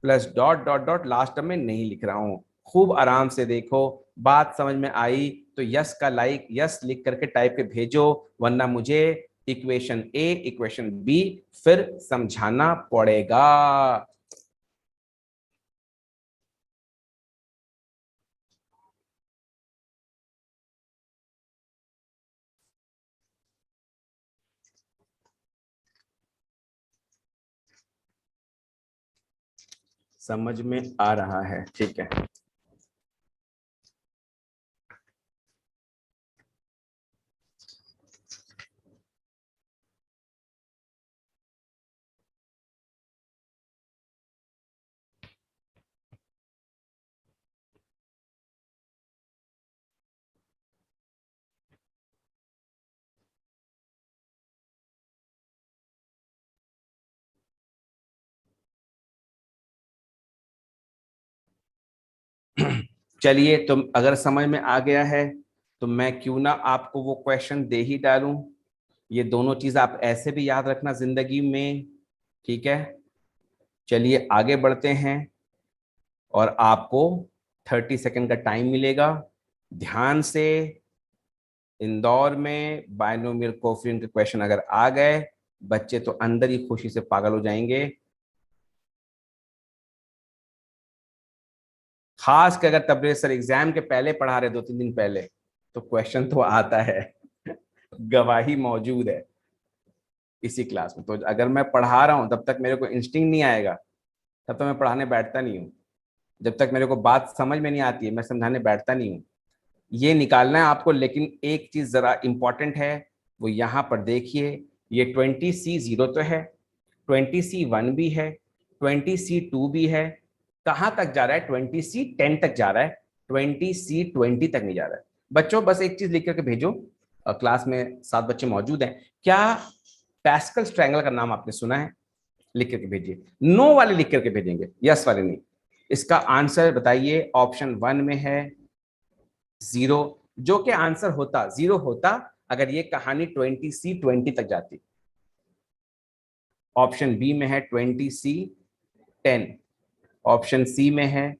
plus dot dot dot, last term में नहीं लिख रहा हूं। खूब आराम से देखो, बात समझ में आई तो यस का लाइक, यस लिख करके टाइप के भेजो, वरना मुझे इक्वेशन ए इक्वेशन बी फिर समझाना पड़ेगा। समझ में आ रहा है, ठीक है। चलिए, तो अगर समझ में आ गया है तो मैं क्यों ना आपको वो क्वेश्चन दे ही डालूं। ये दोनों चीज आप ऐसे भी याद रखना जिंदगी में, ठीक है। चलिए आगे बढ़ते हैं, और आपको 30 सेकंड का टाइम मिलेगा। ध्यान से, इंदौर में बायनोमियल कोएफिशिएंट के क्वेश्चन अगर आ गए, बच्चे तो अंदर ही खुशी से पागल हो जाएंगे। खास कर अगर तबरेज सर एग्जाम के पहले पढ़ा रहे 2-3 दिन पहले, तो क्वेश्चन तो आता है गवाही मौजूद है। इसी क्लास में। तो अगर मैं पढ़ा रहा हूं तब तक मेरे को इंस्टिंक्ट नहीं आएगा, तब तक मैं पढ़ाने बैठता नहीं हूँ। जब तक मेरे को बात समझ में नहीं आती है मैं समझाने बैठता नहीं हूँ। ये निकालना है आपको। लेकिन एक चीज जरा इंपॉर्टेंट है, वो यहाँ पर देखिए, ये 20C0 तो है, 20C1 भी है, 20C2 भी है। कहाँ तक जा रहा है? 20C10 तक जा रहा है, 20C20 तक नहीं जा रहा है। बच्चों बस एक चीज लिख करके भेजो, क्लास में 7 बच्चे मौजूद हैं, क्या पैस्कल ट्रायंगल का नाम आपने सुना है? लिख करके भेजिए। नो वाले लिख करके भेजेंगे, यस वाले नहीं। इसका आंसर बताइए, ऑप्शन 1 में है 0, जो कि आंसर होता 0 होता अगर ये कहानी 20C20 तक जाती। ऑप्शन बी में है 20C10, ऑप्शन सी में है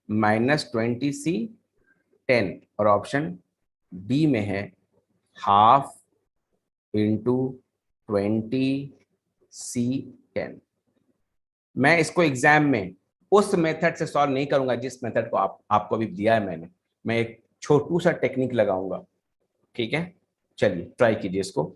-20C10, और ऑप्शन डी में है हाफ इंटू 20C10। मैं इसको एग्जाम में उस मेथड से सॉल्व नहीं करूंगा जिस मेथड को आपको अभी दिया है मैंने। मैं एक छोटू सा टेक्निक लगाऊंगा, ठीक है? चलिए ट्राई कीजिए इसको।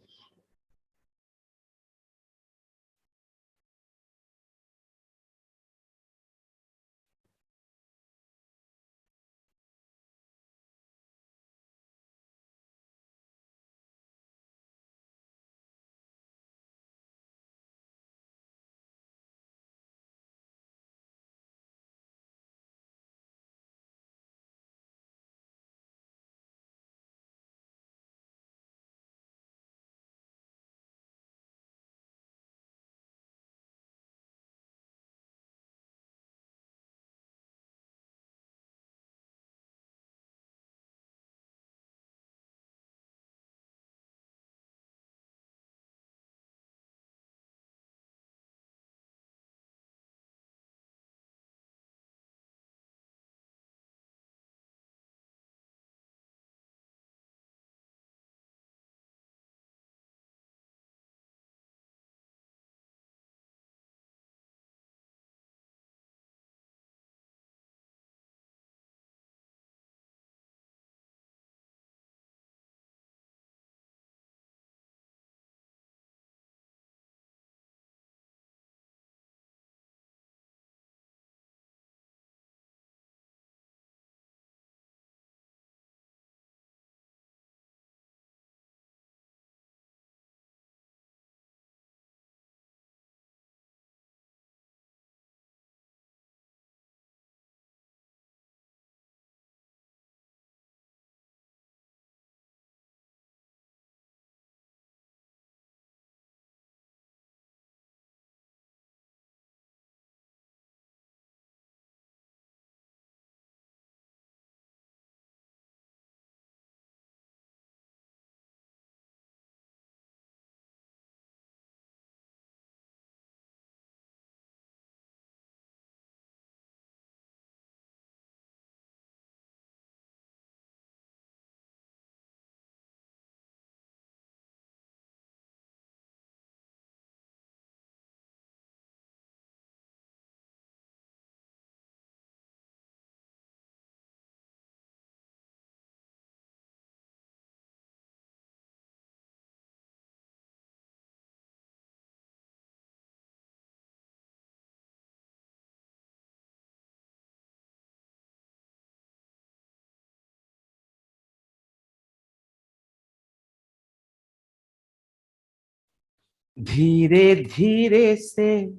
धीरे धीरे से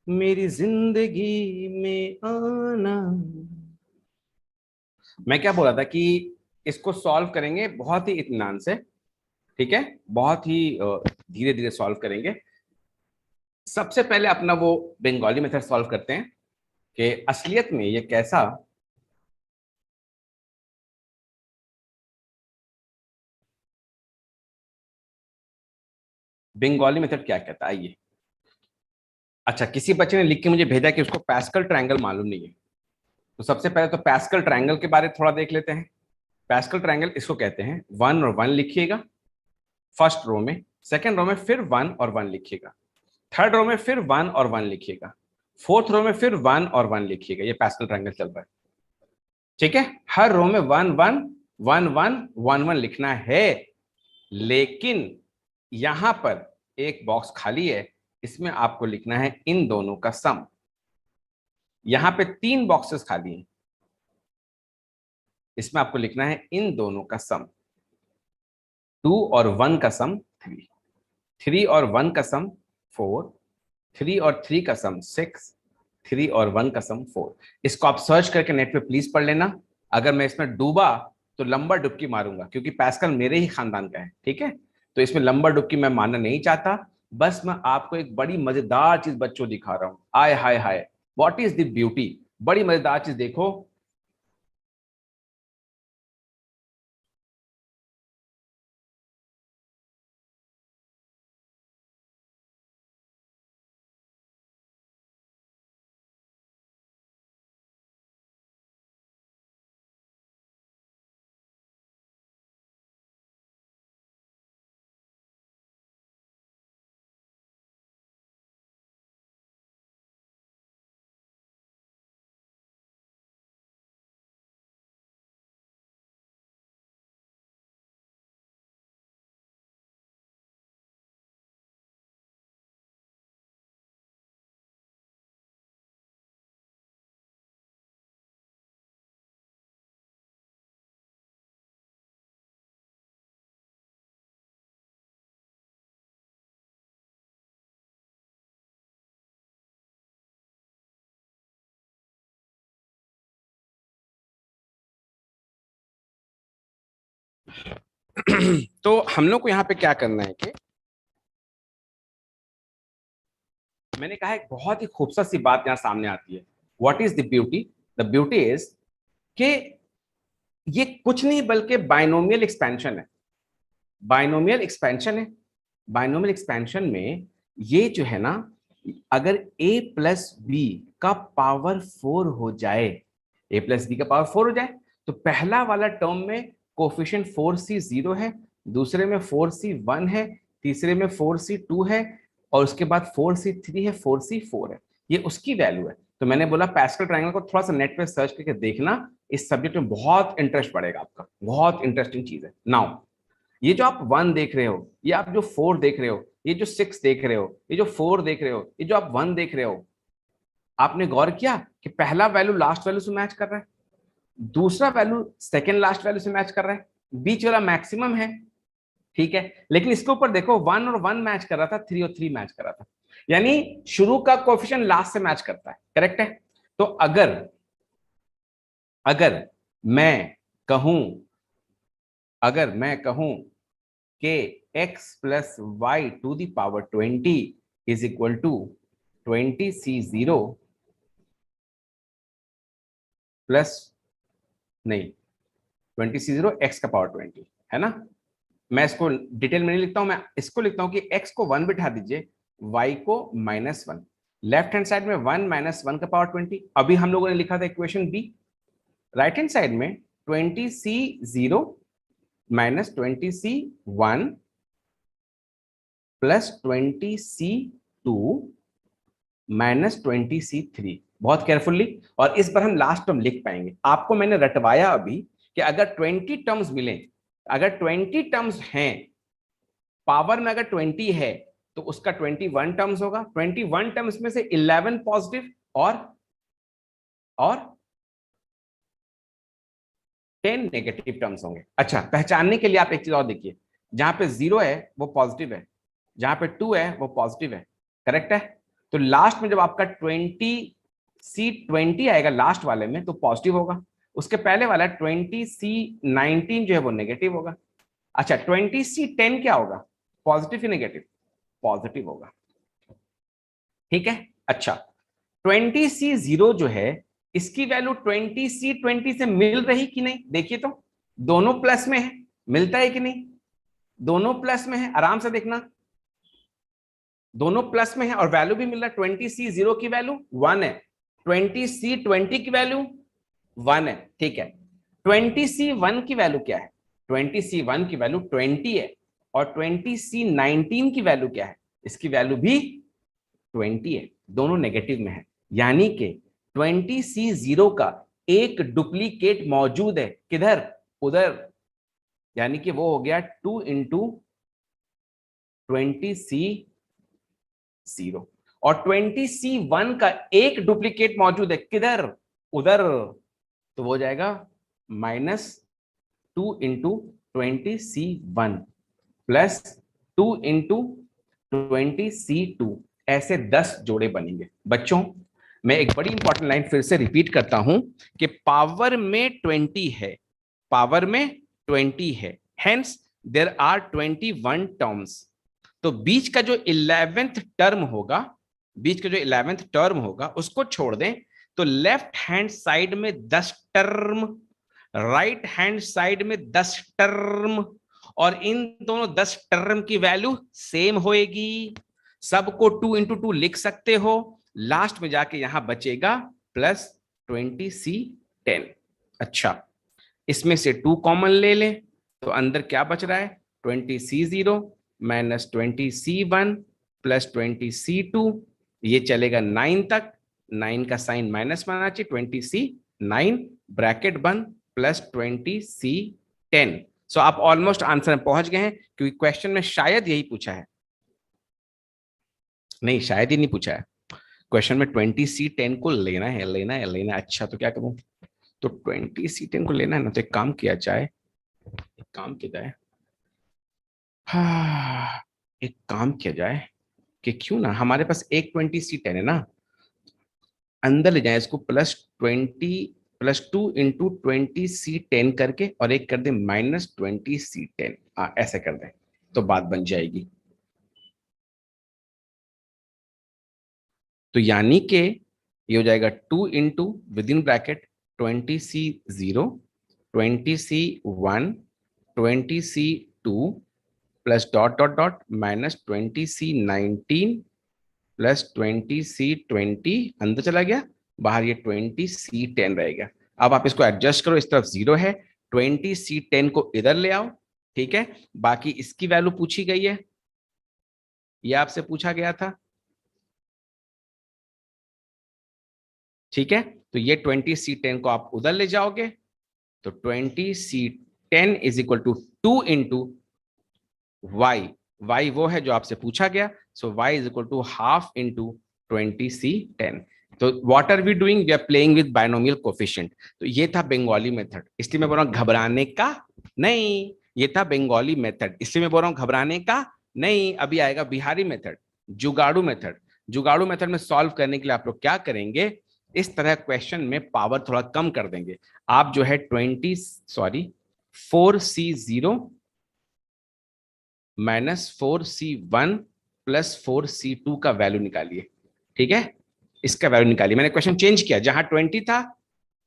मेरी जिंदगी में आना। मैं क्या बोल रहा था कि इसको सॉल्व करेंगे बहुत ही इत्मीनान से, ठीक है? बहुत ही धीरे धीरे सॉल्व करेंगे। सबसे पहले अपना वो बंगाली मेथड सॉल्व करते हैं कि असलियत में ये कैसा बंगाली मेथड क्या कहता है। आइए। अच्छा, किसी बच्चे ने लिख के मुझे भेजा कि उसको पैस्कल ट्रायंगल मालूम नहीं है। तो सबसे पहले तो पैस्कल ट्रायंगल के बारे में थोड़ा देख लेते हैं। पैस्कल ट्रायंगल इसको कहते हैं, 1 और 1 लिखिएगा फर्स्ट रो में, सेकंड रो में फिर 1 और 1 लिखिएगा, थर्ड रो में फिर 1 और 1 लिखिएगा, फोर्थ रो में फिर 1 और 1 लिखिएगा। ये पैस्कल ट्रायंगल चल रहा है, ठीक है? हर रो में 1 1 1 1 1 1 लिखना है। लेकिन यहां पर एक बॉक्स खाली है, इसमें आपको लिखना है इन दोनों का सम। यहां पे 3 बॉक्सेस खाली हैं, इसमें आपको लिखना है इन दोनों का सम। 2 और 1 का सम 3, 3 और 1 का सम 4, 3 और 3 का सम 6, 3 और 1 का सम 4। इसको आप सर्च करके नेट पे प्लीज पढ़ लेना। अगर मैं इसमें डूबा तो लंबा डुबकी मारूंगा, क्योंकि पैस्कल मेरे ही खानदान का है, ठीक है। तो इसमें लंबा डुबकी मैं मारना नहीं चाहता। बस मैं आपको एक बड़ी मजेदार चीज बच्चों दिखा रहा हूं। आय हाय हाय, व्हाट इज द ब्यूटी। बड़ी मजेदार चीज देखो। तो हम लोग को यहाँ पे क्या करना है कि मैंने कहा एक बहुत ही खूबसूरत सी बात यहाँ सामने आती है। What is the beauty. The beauty is कि ये कुछ नहीं बल्कि बाइनोमियल एक्सपेंशन है। बाइनोमियल एक्सपेंशन है। बाइनोमियल एक्सपेंशन में ये जो है ना, अगर a प्लस बी का पावर 4 हो जाए, a प्लस बी का पावर 4 हो जाए, तो पहला वाला टर्म में कोफिशिएंट 4c 0 है, दूसरे में 4c 1 है, तीसरे में 4c 2 है, और उसके बाद 4c 3 है, 4c 4 है। ये उसकी वैल्यू है। तो मैंने बोला पैस्कल ट्रायंगल को थोड़ा सा नेट पे सर्च करके देखना, इस सब्जेक्ट में बहुत इंटरेस्ट पड़ेगा आपका, बहुत इंटरेस्टिंग चीज है। नाउ ये जो आप 1 देख रहे हो, ये आप जो 4 देख रहे हो, ये जो 6 देख रहे हो, ये जो 4 देख रहे हो, ये जो आप 1 देख रहे हो, आपने गौर किया कि पहला वैल्यू लास्ट वैल्यू से मैच कर रहा है, दूसरा वैल्यू सेकंड लास्ट वैल्यू से मैच कर रहा है, बीच वाला मैक्सिमम है, ठीक है। लेकिन इसके ऊपर देखो 1 और 1 मैच कर रहा था, 3 और 3 मैच कर रहा था। यानी शुरू का कोएफिशिएंट लास्ट से मैच करता है, करेक्ट है। तो अगर अगर मैं कहूं अगर मैं कहूं कि x plus y to the power 20 is equal to 20c0 plus, नहीं, 20c0 x का पावर 20 है ना। मैं इसको डिटेल में नहीं लिखता हूं, मैं इसको लिखता हूं कि x को 1 बिठा दीजिए, y को -1, लेफ्ट हैंड साइड में 1 -1 का पावर 20। अभी हम लोगों ने लिखा था equation B. Right hand side में 20c0 -20c1 plus 20c2 -20c3। बहुत केयरफुली, और इस बार हम लास्ट टर्म लिख पाएंगे। आपको मैंने रटवाया अभी कि अगर 20 टर्म्स मिले, अगर 20 टर्म्स हैं, पावर में अगर 20 है, तो उसका 21 टर्म्स होगा। 21 टर्म्स में से 11 पॉजिटिव और 10 नेगेटिव टर्म्स होंगे। अच्छा, पहचानने के लिए आप एक चीज और देखिए, जहां पे 0 है वो पॉजिटिव है, जहां पे 2 है वो पॉजिटिव है, करेक्ट है। तो लास्ट में जब आपका 20c20 आएगा लास्ट वाले में, तो पॉजिटिव होगा। उसके पहले वाला 20c19 जो है वो नेगेटिव होगा। अच्छा, 20c10 क्या होगा, पॉजिटिव ही नेगेटिव, पॉजिटिव होगा, ठीक है। अच्छा, 20c0 जो है, इसकी वैल्यू 20c20 से मिल रही कि नहीं, देखिए तो दोनों प्लस में है, मिलता है कि नहीं, दोनों प्लस में है, आराम से देखना, दोनों प्लस में है और वैल्यू भी मिल रहा है। 20c0 की वैल्यू 1 है, 20c20 की वैल्यू 1 है, ठीक है। 20c1 की वैल्यू क्या है, 20c1 की वैल्यू 20 है, और 20c19 की वैल्यू क्या है, इसकी वैल्यू भी 20 है, दोनों नेगेटिव में है। यानी कि 20c0 का एक डुप्लीकेट मौजूद है, किधर, उधर। यानी कि वो हो गया 2 इंटू 20c 0 और 20C1 का एक डुप्लीकेट मौजूद है किधर, उधर, तो वो हो जाएगा -2 into 20C1 plus 2 into 20C2, ऐसे 10 जोड़े बनेंगे। बच्चों मैं एक बड़ी इंपॉर्टेंट लाइन फिर से रिपीट करता हूं कि पावर में 20 है, पावर में 20 है, हेंस देयर आर 21 टर्म्स। तो बीच का जो 11th टर्म होगा, बीच का जो 11th टर्म होगा उसको छोड़ दें, तो लेफ्ट हैंड साइड में 10 टर्म, राइट हैंड साइड में 10 टर्म, और इन दोनों 10 टर्म की वैल्यू सेम होएगी। सबको 2 इंटू 2 लिख सकते हो, लास्ट में जाके यहां बचेगा प्लस 20C10। अच्छा, इसमें से 2 कॉमन ले लें, तो अंदर क्या बच रहा है, 20C0 minus 20C1 plus 20C2, ये चलेगा 9 तक, 9 का साइन माइनस में आना चाहिए, 20C9 ब्रैकेट बंद प्लस 20C10। सो आप ऑलमोस्ट आंसर में पहुंच गए हैं, क्योंकि क्वेश्चन में शायद यही पूछा है, नहीं शायद ही नहीं पूछा है, क्वेश्चन में 20C10 को लेना है, लेना है, लेना है। अच्छा तो क्या करूं, तो 20C10 को लेना है ना, तो एक काम किया जाए, एक काम किया जाए, हाँ, एक काम किया जाए कि क्यों ना हमारे पास एक 20C10 है ना, अंदर ले जाए इसको, +2 इंटू 20C10 करके, और एक कर दे -20C10, हाँ ऐसे कर दे तो बात बन जाएगी। तो यानी कि ये हो जाएगा 2 into with in bracket 20C0, 20C1, 20C2 plus dot dot dot -20C19 plus 20C20, अंदर चला गया, बाहर ये 20C10 रहेगा। अब आप इसको एडजस्ट करो, इस तरफ 0 है, 20C10 को इधर ले आओ, ठीक है। बाकी इसकी वैल्यू पूछी गई है, ये आपसे पूछा गया था, ठीक है। तो ये 20C10 को आप उधर ले जाओगे, तो 20C10 is equal to 2 into y, y वो है जो आपसे पूछा गया, so y is equal to half into 20C10। तो what are we doing, we are playing with binomial coefficient. तो ये था बंगाली मेथड, इसलिए मैं बोल रहा हूं घबराने का नहीं, ये था बंगाली मेथड, इसलिए मैं बोल रहा हूं घबराने का नहीं। अभी आएगा बिहारी मेथड, जुगाड़ू मेथड। जुगाड़ू मेथड में सॉल्व करने के लिए आप लोग क्या करेंगे, इस तरह क्वेश्चन में पावर थोड़ा कम कर देंगे। आप जो है 4C0 -4C1 प्लस 4C2 का वैल्यू निकालिए, ठीक है। इसका वैल्यू निकालिए, मैंने क्वेश्चन चेंज किया, जहां 20 था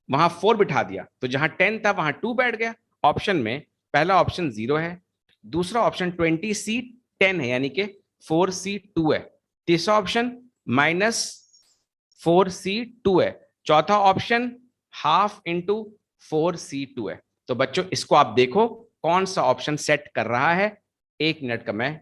वहां 4 बिठा दिया, तो जहां 10 था वहां 2 बैठ गया। ऑप्शन में पहला ऑप्शन 0 है, दूसरा ऑप्शन 20C10 है यानी कि 4C2 है, तीसरा ऑप्शन -4C2 है, चौथा ऑप्शन हाफ इंटू 4C2 है। तो बच्चों इसको आप देखो कौन सा ऑप्शन सेट कर रहा है, 1 मिनट का मैं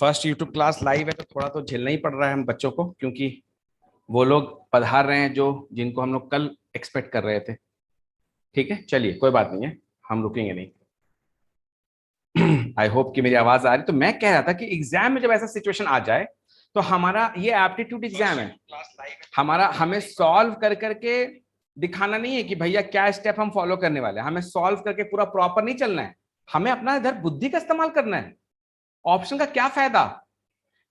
फर्स्ट यूट्यूब क्लास लाइव है तो थोड़ा तो झेलना ही पड़ रहा है हम बच्चों को, क्योंकि वो लोग पधार रहे हैं जो जिनको हम लोग कल एक्सपेक्ट कर रहे थे। ठीक है, चलिए कोई बात नहीं है, हम रुकेंगे नहीं। आई होप कि मेरी आवाज आ रही। तो मैं कह रहा था कि एग्जाम में जब ऐसा सिचुएशन आ जाए तो हमारा ये एप्टीट्यूड एग्जाम है, हमारा हमें सॉल्व कर करके दिखाना नहीं है कि भैया क्या स्टेप हम फॉलो करने वाले हैं, हमें सॉल्व करके पूरा प्रॉपर नहीं चलना है, हमें अपना इधर बुद्धि का इस्तेमाल करना है। ऑप्शन का क्या फायदा,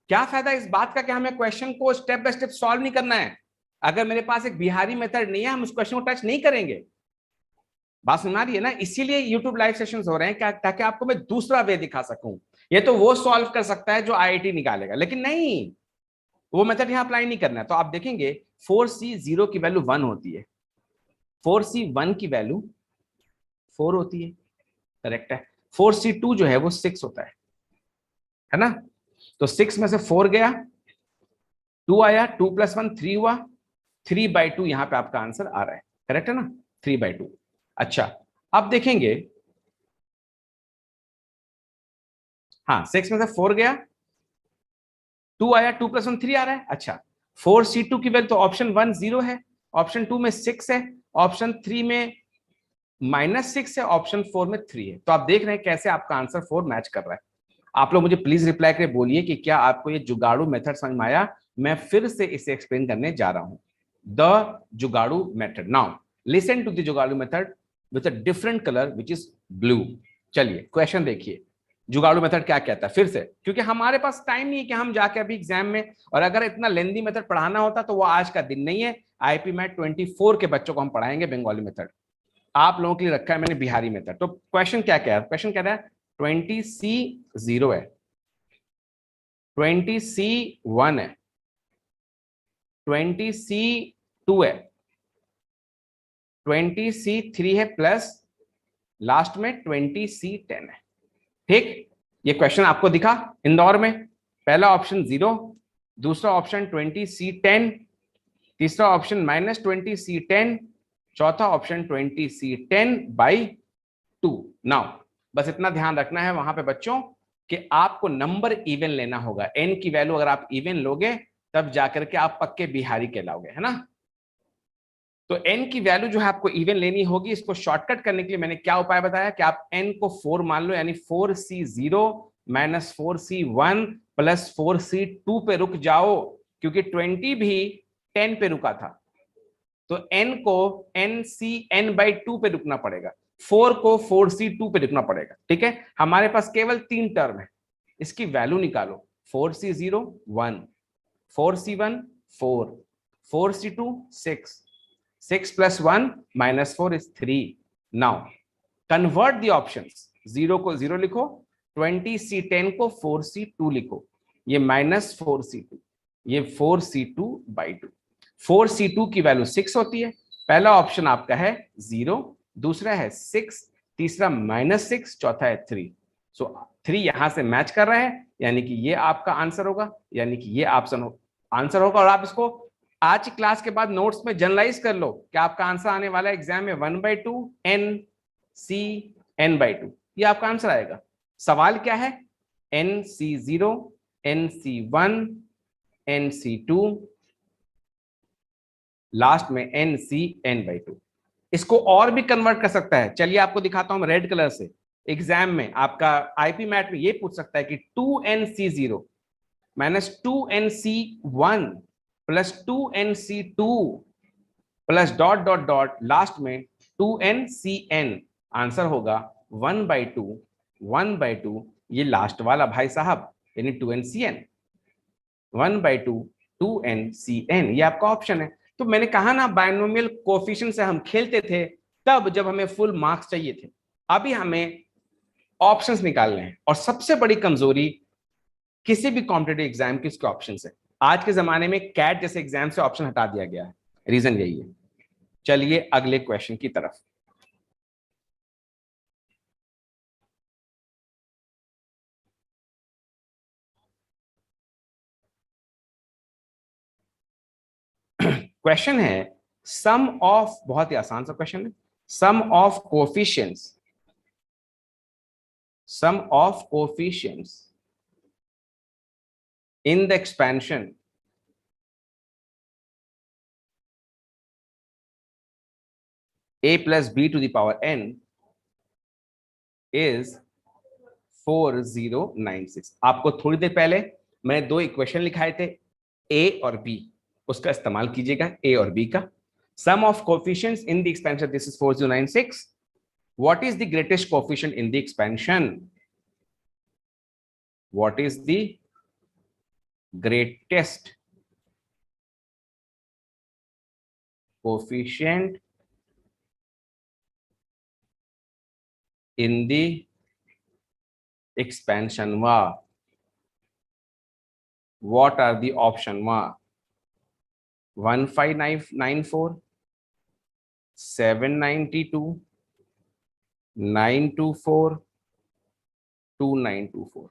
क्या फायदा इस बात का कि हमें क्वेश्चन को स्टेप बाय स्टेप सॉल्व नहीं करना है। अगर मेरे पास एक बिहारी मेथड नहीं है, हम उस क्वेश्चन को टच नहीं करेंगे। बात सुना रही है ना, इसीलिए यूट्यूब लाइव सेशंस हो रहे हैं क्या, ताकि आपको मैं दूसरा वे दिखा सकूं। ये तो वो सॉल्व कर सकता है जो आईआईटी निकालेगा, लेकिन नहीं, वो मेथड यहां अप्लाई नहीं करना है। तो आप देखेंगे 4C0 की वैल्यू 1 होती है, 4C1 की वैल्यू 4 होती है, करेक्ट है। 4C2 जो है वो 6 होता है ना। तो 6 में से 4 गया, 2 आया, 2 + 1 3 हुआ, 3/2 यहां पे आपका आंसर आ रहा है, करेक्ट है ना, 3/2। अच्छा, अब देखेंगे, हाँ 6 में से 4 गया, 2 आया, 2 + 1 3 आ रहा है। अच्छा, 4C2 की वैल्यू तो ऑप्शन 1 0 है, ऑप्शन 2 में 6 है, ऑप्शन 3 में -6 है, ऑप्शन 4 में 3 है। तो आप देख रहे हैं कैसे आपका आंसर 4 मैच कर रहा है। आप लोग मुझे प्लीज रिप्लाई करके बोलिए कि क्या आपको ये जुगाड़ू मेथड समझ में आया। मैं फिर से इसे एक्सप्लेन करने जा रहा हूं, द जुगाड़ू method. Now listen to the जुगाड़ू method with a different colour which is blue. चलिए क्वेश्चन देखिए, जुगाड़ू मेथड क्या कहता है फिर से, क्योंकि हमारे पास टाइम नहीं है कि हम जाके अभी एग्जाम में, और अगर इतना लेंदी मेथड पढ़ाना होता तो वो आज का दिन नहीं है। आईपी मैट 24 के बच्चों को हम पढ़ाएंगे बंगाली मेथड, आप लोगों के लिए रखा है मैंने बिहारी मेथड। तो क्वेश्चन क्या क्या है, क्वेश्चन कह रहा है 20C0 है, 20C1 है, 20C2 है, 20C3 है, प्लस लास्ट में 20C10 है। ठीक, ये क्वेश्चन आपको दिखा इंदौर में, पहला ऑप्शन 0, दूसरा ऑप्शन 20C10, तीसरा ऑप्शन -20C10, चौथा ऑप्शन 20C10/2। नाउ बस इतना ध्यान रखना है वहां पे बच्चों कि आपको नंबर इवन लेना होगा। एन की वैल्यू अगर आप इवन लोगे तब जाकर के आप पक्के बिहारी कहलाओगे, है ना। तो एन की वैल्यू जो है आपको इवन लेनी होगी। इसको शॉर्टकट करने के लिए मैंने क्या उपाय बताया कि आप एन को 4 मान लो, यानी 4C0 -4C1 + 4C2 पे रुक जाओ, क्योंकि 20 भी 10 पे रुका था। तो n को NCN/2 पे रुकना पड़ेगा, 4 को 4C2 पे रुकना पड़ेगा। ठीक है, हमारे पास केवल 3 टर्म है, इसकी वैल्यू निकालो। 4C0 1, 4C1 4, 4C2 6, 6 + 1 -4 is 3। Now convert the options, 0 को 0 लिखो, 20C10 को 4C2 लिखो, ये -4C2, ये 4C2/2। 4C2 की वैल्यू 6 होती है, पहला ऑप्शन आपका है 0, दूसरा है 6, तीसरा -6, चौथा है 3। सो 3 यहां से मैच कर रहा है, यानी कि ये आपका आंसर होगा, यानी कि ये ऑप्शन आंसर होगा। और आप इसको आज की क्लास के बाद नोट्स में जनरलाइज कर लो कि आपका आंसर आने वाला है एग्जाम में 1/2 NCN/2, ये आपका आंसर आएगा। सवाल क्या है, NC0, NC1, NC2, लास्ट में NCN/2। इसको और भी कन्वर्ट कर सकता है, चलिए आपको दिखाता हूं रेड कलर से। एग्जाम में आपका आईपी मैट में ये पूछ सकता है कि 2NC0 -2NC1 + 2NC2 plus dot dot dot last में 2NCN, आंसर होगा 1/2, 1/2, ये लास्ट वाला भाई साहब, यानी 2NCN, 1/2, 2NCN, ये आपका ऑप्शन है। तो मैंने कहा ना, बायनोमियल कोफिशिएंट से हम खेलते थे तब जब हमें फुल मार्क्स चाहिए थे, अभी हमें ऑप्शंस निकालने हैं। और सबसे बड़ी कमजोरी किसी भी कॉम्पिटेटिव एग्जाम की उसके ऑप्शन है। आज के जमाने में कैट जैसे एग्जाम से ऑप्शन हटा दिया गया है, रीजन यही है। चलिए अगले क्वेश्चन की तरफ। क्वेश्चन है सम ऑफ, बहुत ही आसान सा क्वेश्चन है, sum of coefficients, sum of coefficients in the expansion a plus b to the power n is 4096. आपको थोड़ी देर पहले मैंने दो इक्वेशन लिखाए थे, ए और बी, उसका इस्तेमाल कीजिएगा, ए और बी का. Sum of coefficients in the expansion, this is 4096. What is the greatest coefficient in the expansion? What is the greatest coefficient in the expansion? What are the option? 1594, 792, 924, 2924.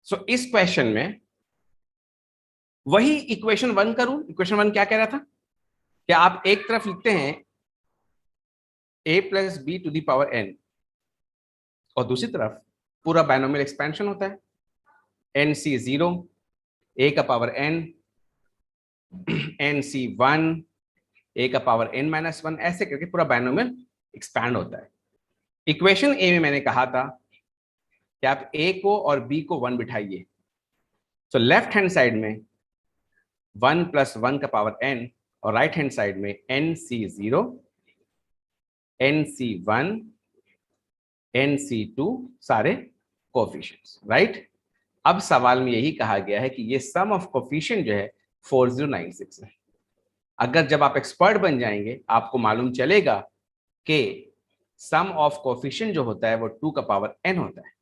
सो इस question में वही equation one करूं। Equation one क्या कह रहा था कि आप एक तरफ लिखते हैं a plus b to the power n और दूसरी तरफ पूरा बायनोमियल एक्सपेंशन होता है एन सी जीरो ए का power n n C one a का पावर n माइनस वन, ऐसे करके पूरा बायनोमियल एक्सपैंड होता है। इक्वेशन ए में मैंने कहा था कि आप ए को और बी को वन बिठाइए। सो लेफ्ट हैंड साइड में वन प्लस वन का पावर n और राइट हैंड साइड में n C zero n C one n C two सारे कोफिशिएंट्स, राइट। अब सवाल में यही कहा गया है कि ये सम ऑफ कोफिशिएंट जो है 4096 है। अगर जब आप एक्सपर्ट बन जाएंगे आपको मालूम चलेगा कि सम ऑफ कोफिशिएंट जो होता है वो 2 का पावर n होता है,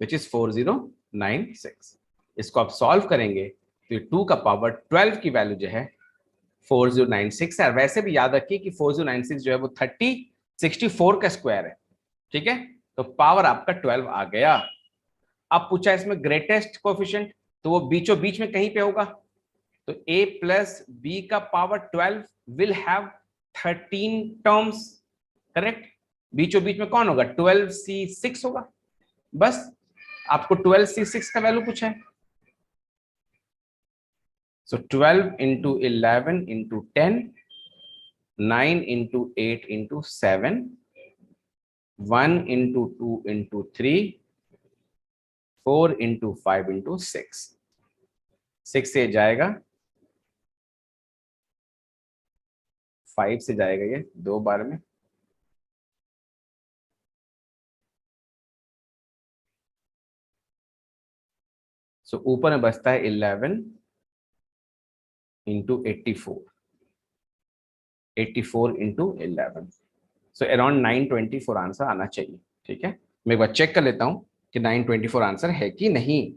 विच इज 4096। इसको आप सॉल्व करेंगे तो 2 का पावर 12 की वैल्यू जो है 4096 है। वैसे भी याद रखिए कि 4096 जो है वो 3064 का स्क्वायर है, ठीक है। तो पावर आपका 12 आ गया। अब पूछा इसमें ग्रेटेस्ट कोफिशिएंट, तो वो बीचों बीच में कहीं पे होगा। तो a प्लस बी का power 12 will have 13 terms, correct. बीचों बीच में कौन होगा? 12c6 होगा। बस आपको 12c6 का वैल्यू पूछा है। सो 12 into 11 into 10, 9 into 8 into 7, 1 into 2 into 3, 4 into 5 into 6। 6 से जाएगा, 5 से जाएगा ये 2 बार में, सो ऊपर में बचता है 11 into 84, 84 into 11, so around 924 answer आना चाहिए, ठीक है। मैं एक बार चेक कर लेता हूं कि 924 आंसर है कि नहीं।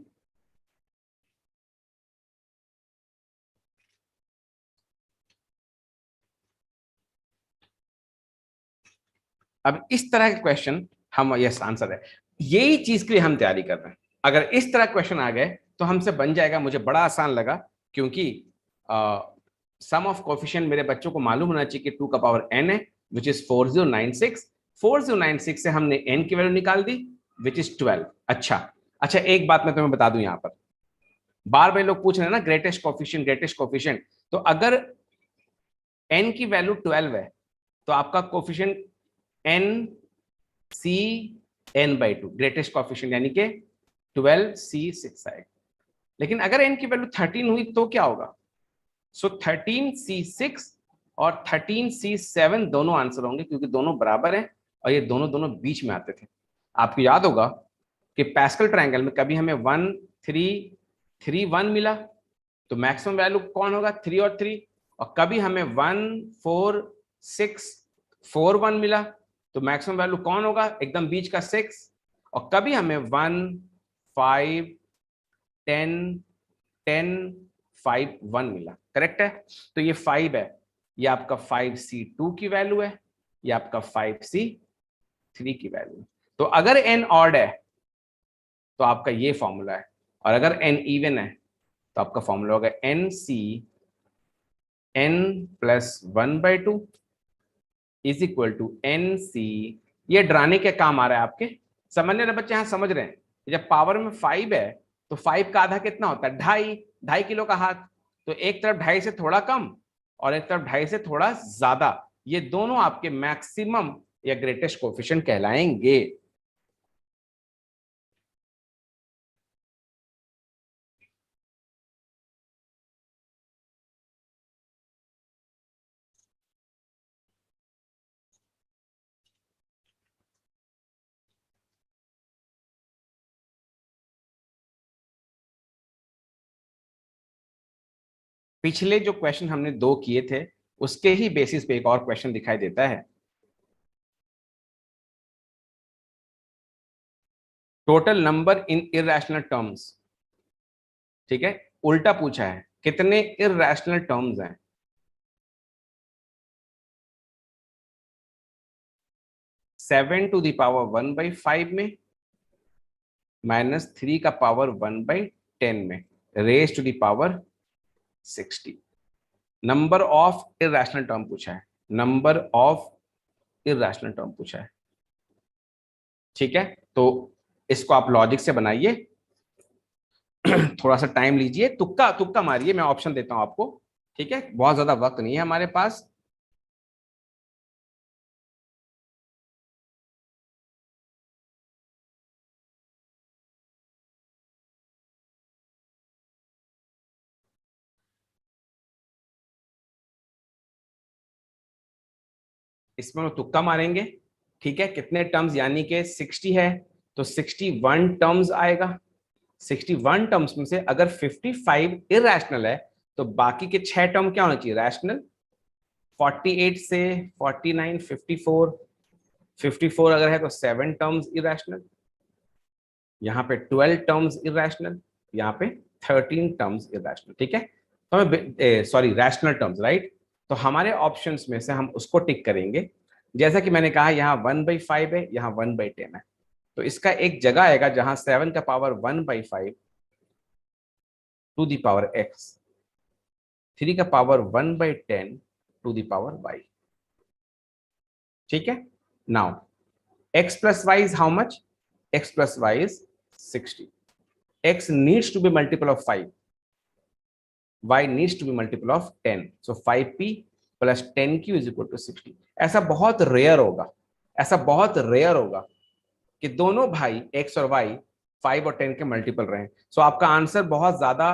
अब इस तरह के क्वेश्चन हम, यस आंसर है, यही चीज के लिए हम तैयारी कर रहे हैं। अगर इस तरह क्वेश्चन आ गए तो हमसे बन जाएगा। मुझे बड़ा आसान लगा क्योंकि सम ऑफ कोफिशिएंट मेरे बच्चों को मालूम होना चाहिए कि 2 का पावर n है, विच इज 4096। 4096 से हमने n की वैल्यू निकाल दी, विच इज 12। अच्छा अच्छा, एक बात मैं तुम्हें बता दूं, यहां पर बार बार लोग पूछ रहे हैं ना ग्रेटेस्ट कोफिशिएंट ग्रेटेस्ट कोफिशिएंट। तो अगर n की वैल्यू 12 है तो आपका coefficient n C n by two, greatest coefficient यानी कि 12c6 आएगा। लेकिन अगर n की वैल्यू 13 हुई तो क्या होगा? सो 13c6 और 13c7 दोनों आंसर होंगे क्योंकि दोनों बराबर हैं और ये दोनों दोनों बीच में आते थे। आपको याद होगा कि पैस्कल ट्रायंगल में कभी हमें 1 3 3 1 मिला तो मैक्सिमम वैल्यू कौन होगा? 3 और 3। और कभी हमें 1 4 6 4 1 मिला तो मैक्सिमम वैल्यू कौन होगा? एकदम बीच का 6। और कभी हमें 1 5 10 10 5 1 मिला, करेक्ट है। तो ये 5 है, ये आपका 5c2 की वैल्यू है, ये आपका 5c3 की वैल्यू है। तो अगर n ऑड है तो आपका ये फॉर्मूला है, और अगर n इवन है तो आपका फॉर्मूला होगा n C n plus 1/2 is equal to n C. ये डराने के काम आ रहा है आपके, सामान्य बच्चे यहां समझ रहे हैं। जब पावर में 5 है तो 5 का आधा कितना होता है? 2.5 किलो का हाथ। तो एक तरफ 2.5 से थोड़ा कम और एक तरफ 2.5 से थोड़ा ज्यादा, ये दोनों आपके मैक्सिमम या ग्रेटेस्ट कोफिशिएंट कहलाएंगे। पिछले जो क्वेश्चन हमने 2 किए थे उसके ही बेसिस पे एक और क्वेश्चन दिखाई देता है। Total number in irrational terms, ठीक है, उल्टा पूछा है कितने इररेशनल टर्म्स हैं। 7 टू द पावर 1/5 में -3 का पावर 1/10 में raise to the power 60। Number of irrational term पूछा है, नंबर ऑफ इररेशनल टर्म पूछा है। ठीक है, तो इसको आप लॉजिक से बनाइए। थोड़ा सा टाइम लीजिए, तुक्का तुक्का मारिए, मैं ऑप्शन देता हूं आपको। ठीक है, बहुत ज्यादा वक्त नहीं है हमारे पास। इसमें हम तुक्का मारेंगे। ठीक है, कितने टर्म्स, यानी कि 60 है तो 61 टर्म्स आएगा। 61 टर्म्स में से अगर 55 इररेशनल है तो बाकी के 6 टर्म क्या होना चाहिए, रैशनल। 48 से 49, 54, 54 अगर है तो 7 टर्म्स इररेशनल, यहाँ पे 12 टर्म्स इररेशनल, यहाँ पे 13 टर्म्स इररेशनल। ठीक है, तो हमें सॉरी रैशनल टर्म्स, राइट। तो हमारे ऑप्शंस में से हम उसको टिक करेंगे। जैसा कि मैंने कहा, यहाँ 1/5 है, यहाँ 1/10 है, तो इसका एक जगह आएगा जहां 7 का power 1/5 to the power x, 3 का power 1/10 to the power y। ठीक है, now x plus y is how much? X plus y is 60. X needs to be multiple of 5. Y needs to be multiple of 10. So 5p plus 10q is equal to 60. ऐसा बहुत rare होगा, ऐसा बहुत rare होगा कि दोनों भाई x और y 5 और 10 के मल्टीपल रहे। सो आपका आंसर बहुत ज्यादा,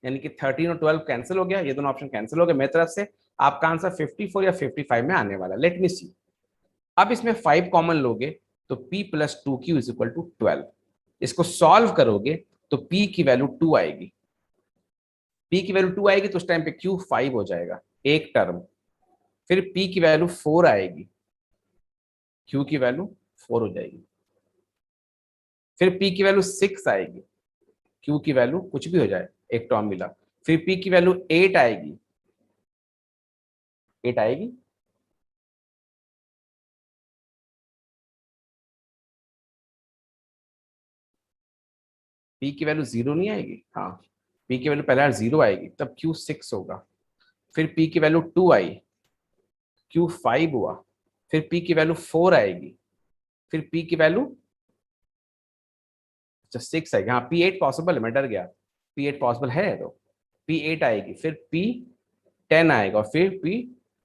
यानी कि 13 और 12 कैंसिल हो गया, ये दोनों ऑप्शन कैंसिल हो गए मेरी तरफ से। आपका आंसर 54 या 55 में आने वाला। Let me see. अब इसमें 5 कॉमन लोगे तो p plus 2q is equal to 12। इसको सॉल्व करोगे तो p की वैल्यू 2 आएगी, p की वैल्यू 2 आएगी तो उस टाइम पे q 5 हो जाएगा, एक टर्म। फिर p की वैल्यू 4 आएगी, q की वैल्यू 4 हो जाएगी। फिर p की वैल्यू 6 आएगी, q की वैल्यू कुछ भी हो जाए, एक टर्म मिला। फिर p की वैल्यू 8 आएगी, 8 आएगी। p की वैल्यू 0 नहीं आएगी, हाँ p की वैल्यू पहले 0 आएगी, तब q 6 होगा। फिर p की वैल्यू 2 आई, q 5 हुआ। फिर p की वैल्यू 4 आएगी, फिर p की वैल्यू 6 आएगी। हाँ p 8 पॉसिबल है, मैं डर गया, p 8 पॉसिबल है तो p 8 आएगी, फिर p 10 आएगा और फिर p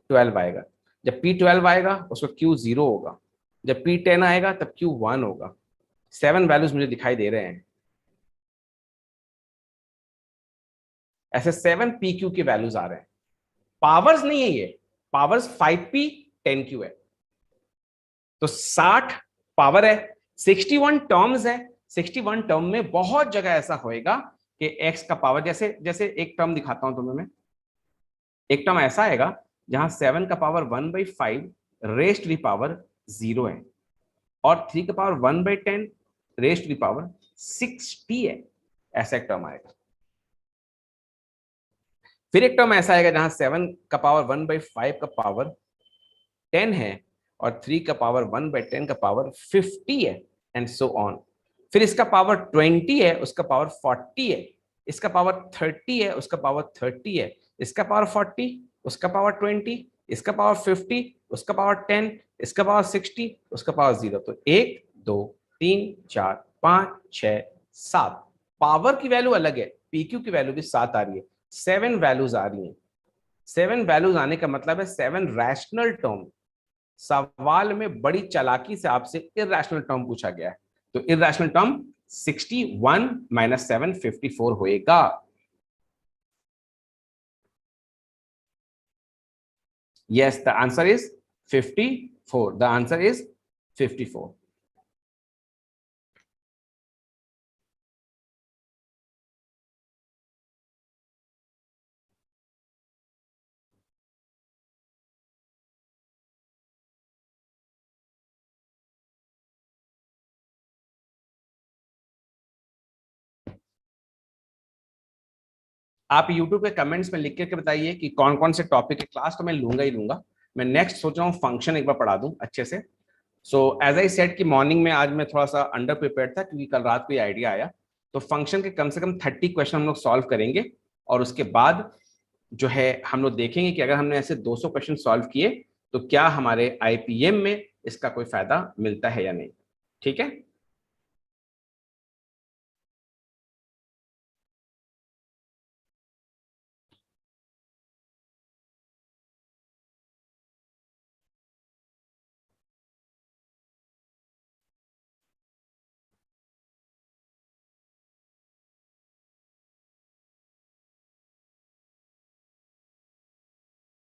12 आएगा। जब p 12 आएगा उसको q 0 होगा, जब p 10 आएगा तब q 1 होगा। 7 वैल्यूज मुझे दिखाई दे रहे हैं, ऐसे 7 pq के वैल्यूज आ रहे हैं। पावर्स नहीं है ये, पावर्स 5p 10q है, तो 60 पावर है, 61 टर्म्स है। 61 टर्म में बहुत जगह ऐसा होएगा कि x का पावर, जैसे जैसे एक टर्म दिखाता हूं तुम्हें मैं। एक टर्म ऐसा आएगा जहां 7 का power 1/5 raised to the power 0 है, और 3 का power 1/10 raised to the power 60 है। ऐसा एक टर्म आएगा। फिर एक टर्म ऐसा आएगा जहां 7 का पावर 1/5 का पावर 10 है, और 3 का पावर 1/10 का पावर 50 है, एंड सो ऑन। फिर इसका पावर 20 है, उसका पावर 40 है, इसका पावर 30 है, उसका पावर 30 है, इसका पावर 40, उसका पावर 20, इसका पावर 50, उसका पावर 10, इसका पावर 60, उसका पावर 0। तो 1 2 3 4 5 6 7 पावर की वैल्यू अलग है, पीक्यू की वैल्यू भी 7 आ रही है, 7 वैल्यूज आ रही हैं। 7 वैल्यूज आने का मतलब है 7 रैशनल टर्म। सवाल में बड़ी चालाकी से आपसे इररेशनल टर्म पूछा गया है, तो इररेशनल टर्म 61 माइनस 7 54 होएगा। Yes, the answer is 54, the answer is 54। आप YouTube के कमेंट्स में लिख के बताइए कि कौन कौन से टॉपिक की क्लास, तो मैं लूंगा ही लूंगा। मैं नेक्स्ट सोच रहा हूँ फंक्शन एक बार पढ़ा दूं अच्छे से। सो एज आई सेड कि मॉर्निंग में आज मैं थोड़ा सा अंडर प्रिपेयर्ड था क्योंकि कल रात को ये आइडिया आया। तो फंक्शन के कम से कम 30 क्वेश्चन हम लोग सॉल्व करेंगे और उसके बाद जो है हम लोग देखेंगे कि अगर हमने ऐसे 200 क्वेश्चन सॉल्व किए तो क्या हमारे आईपीएम में इसका कोई फायदा मिलता है या नहीं। ठीक है।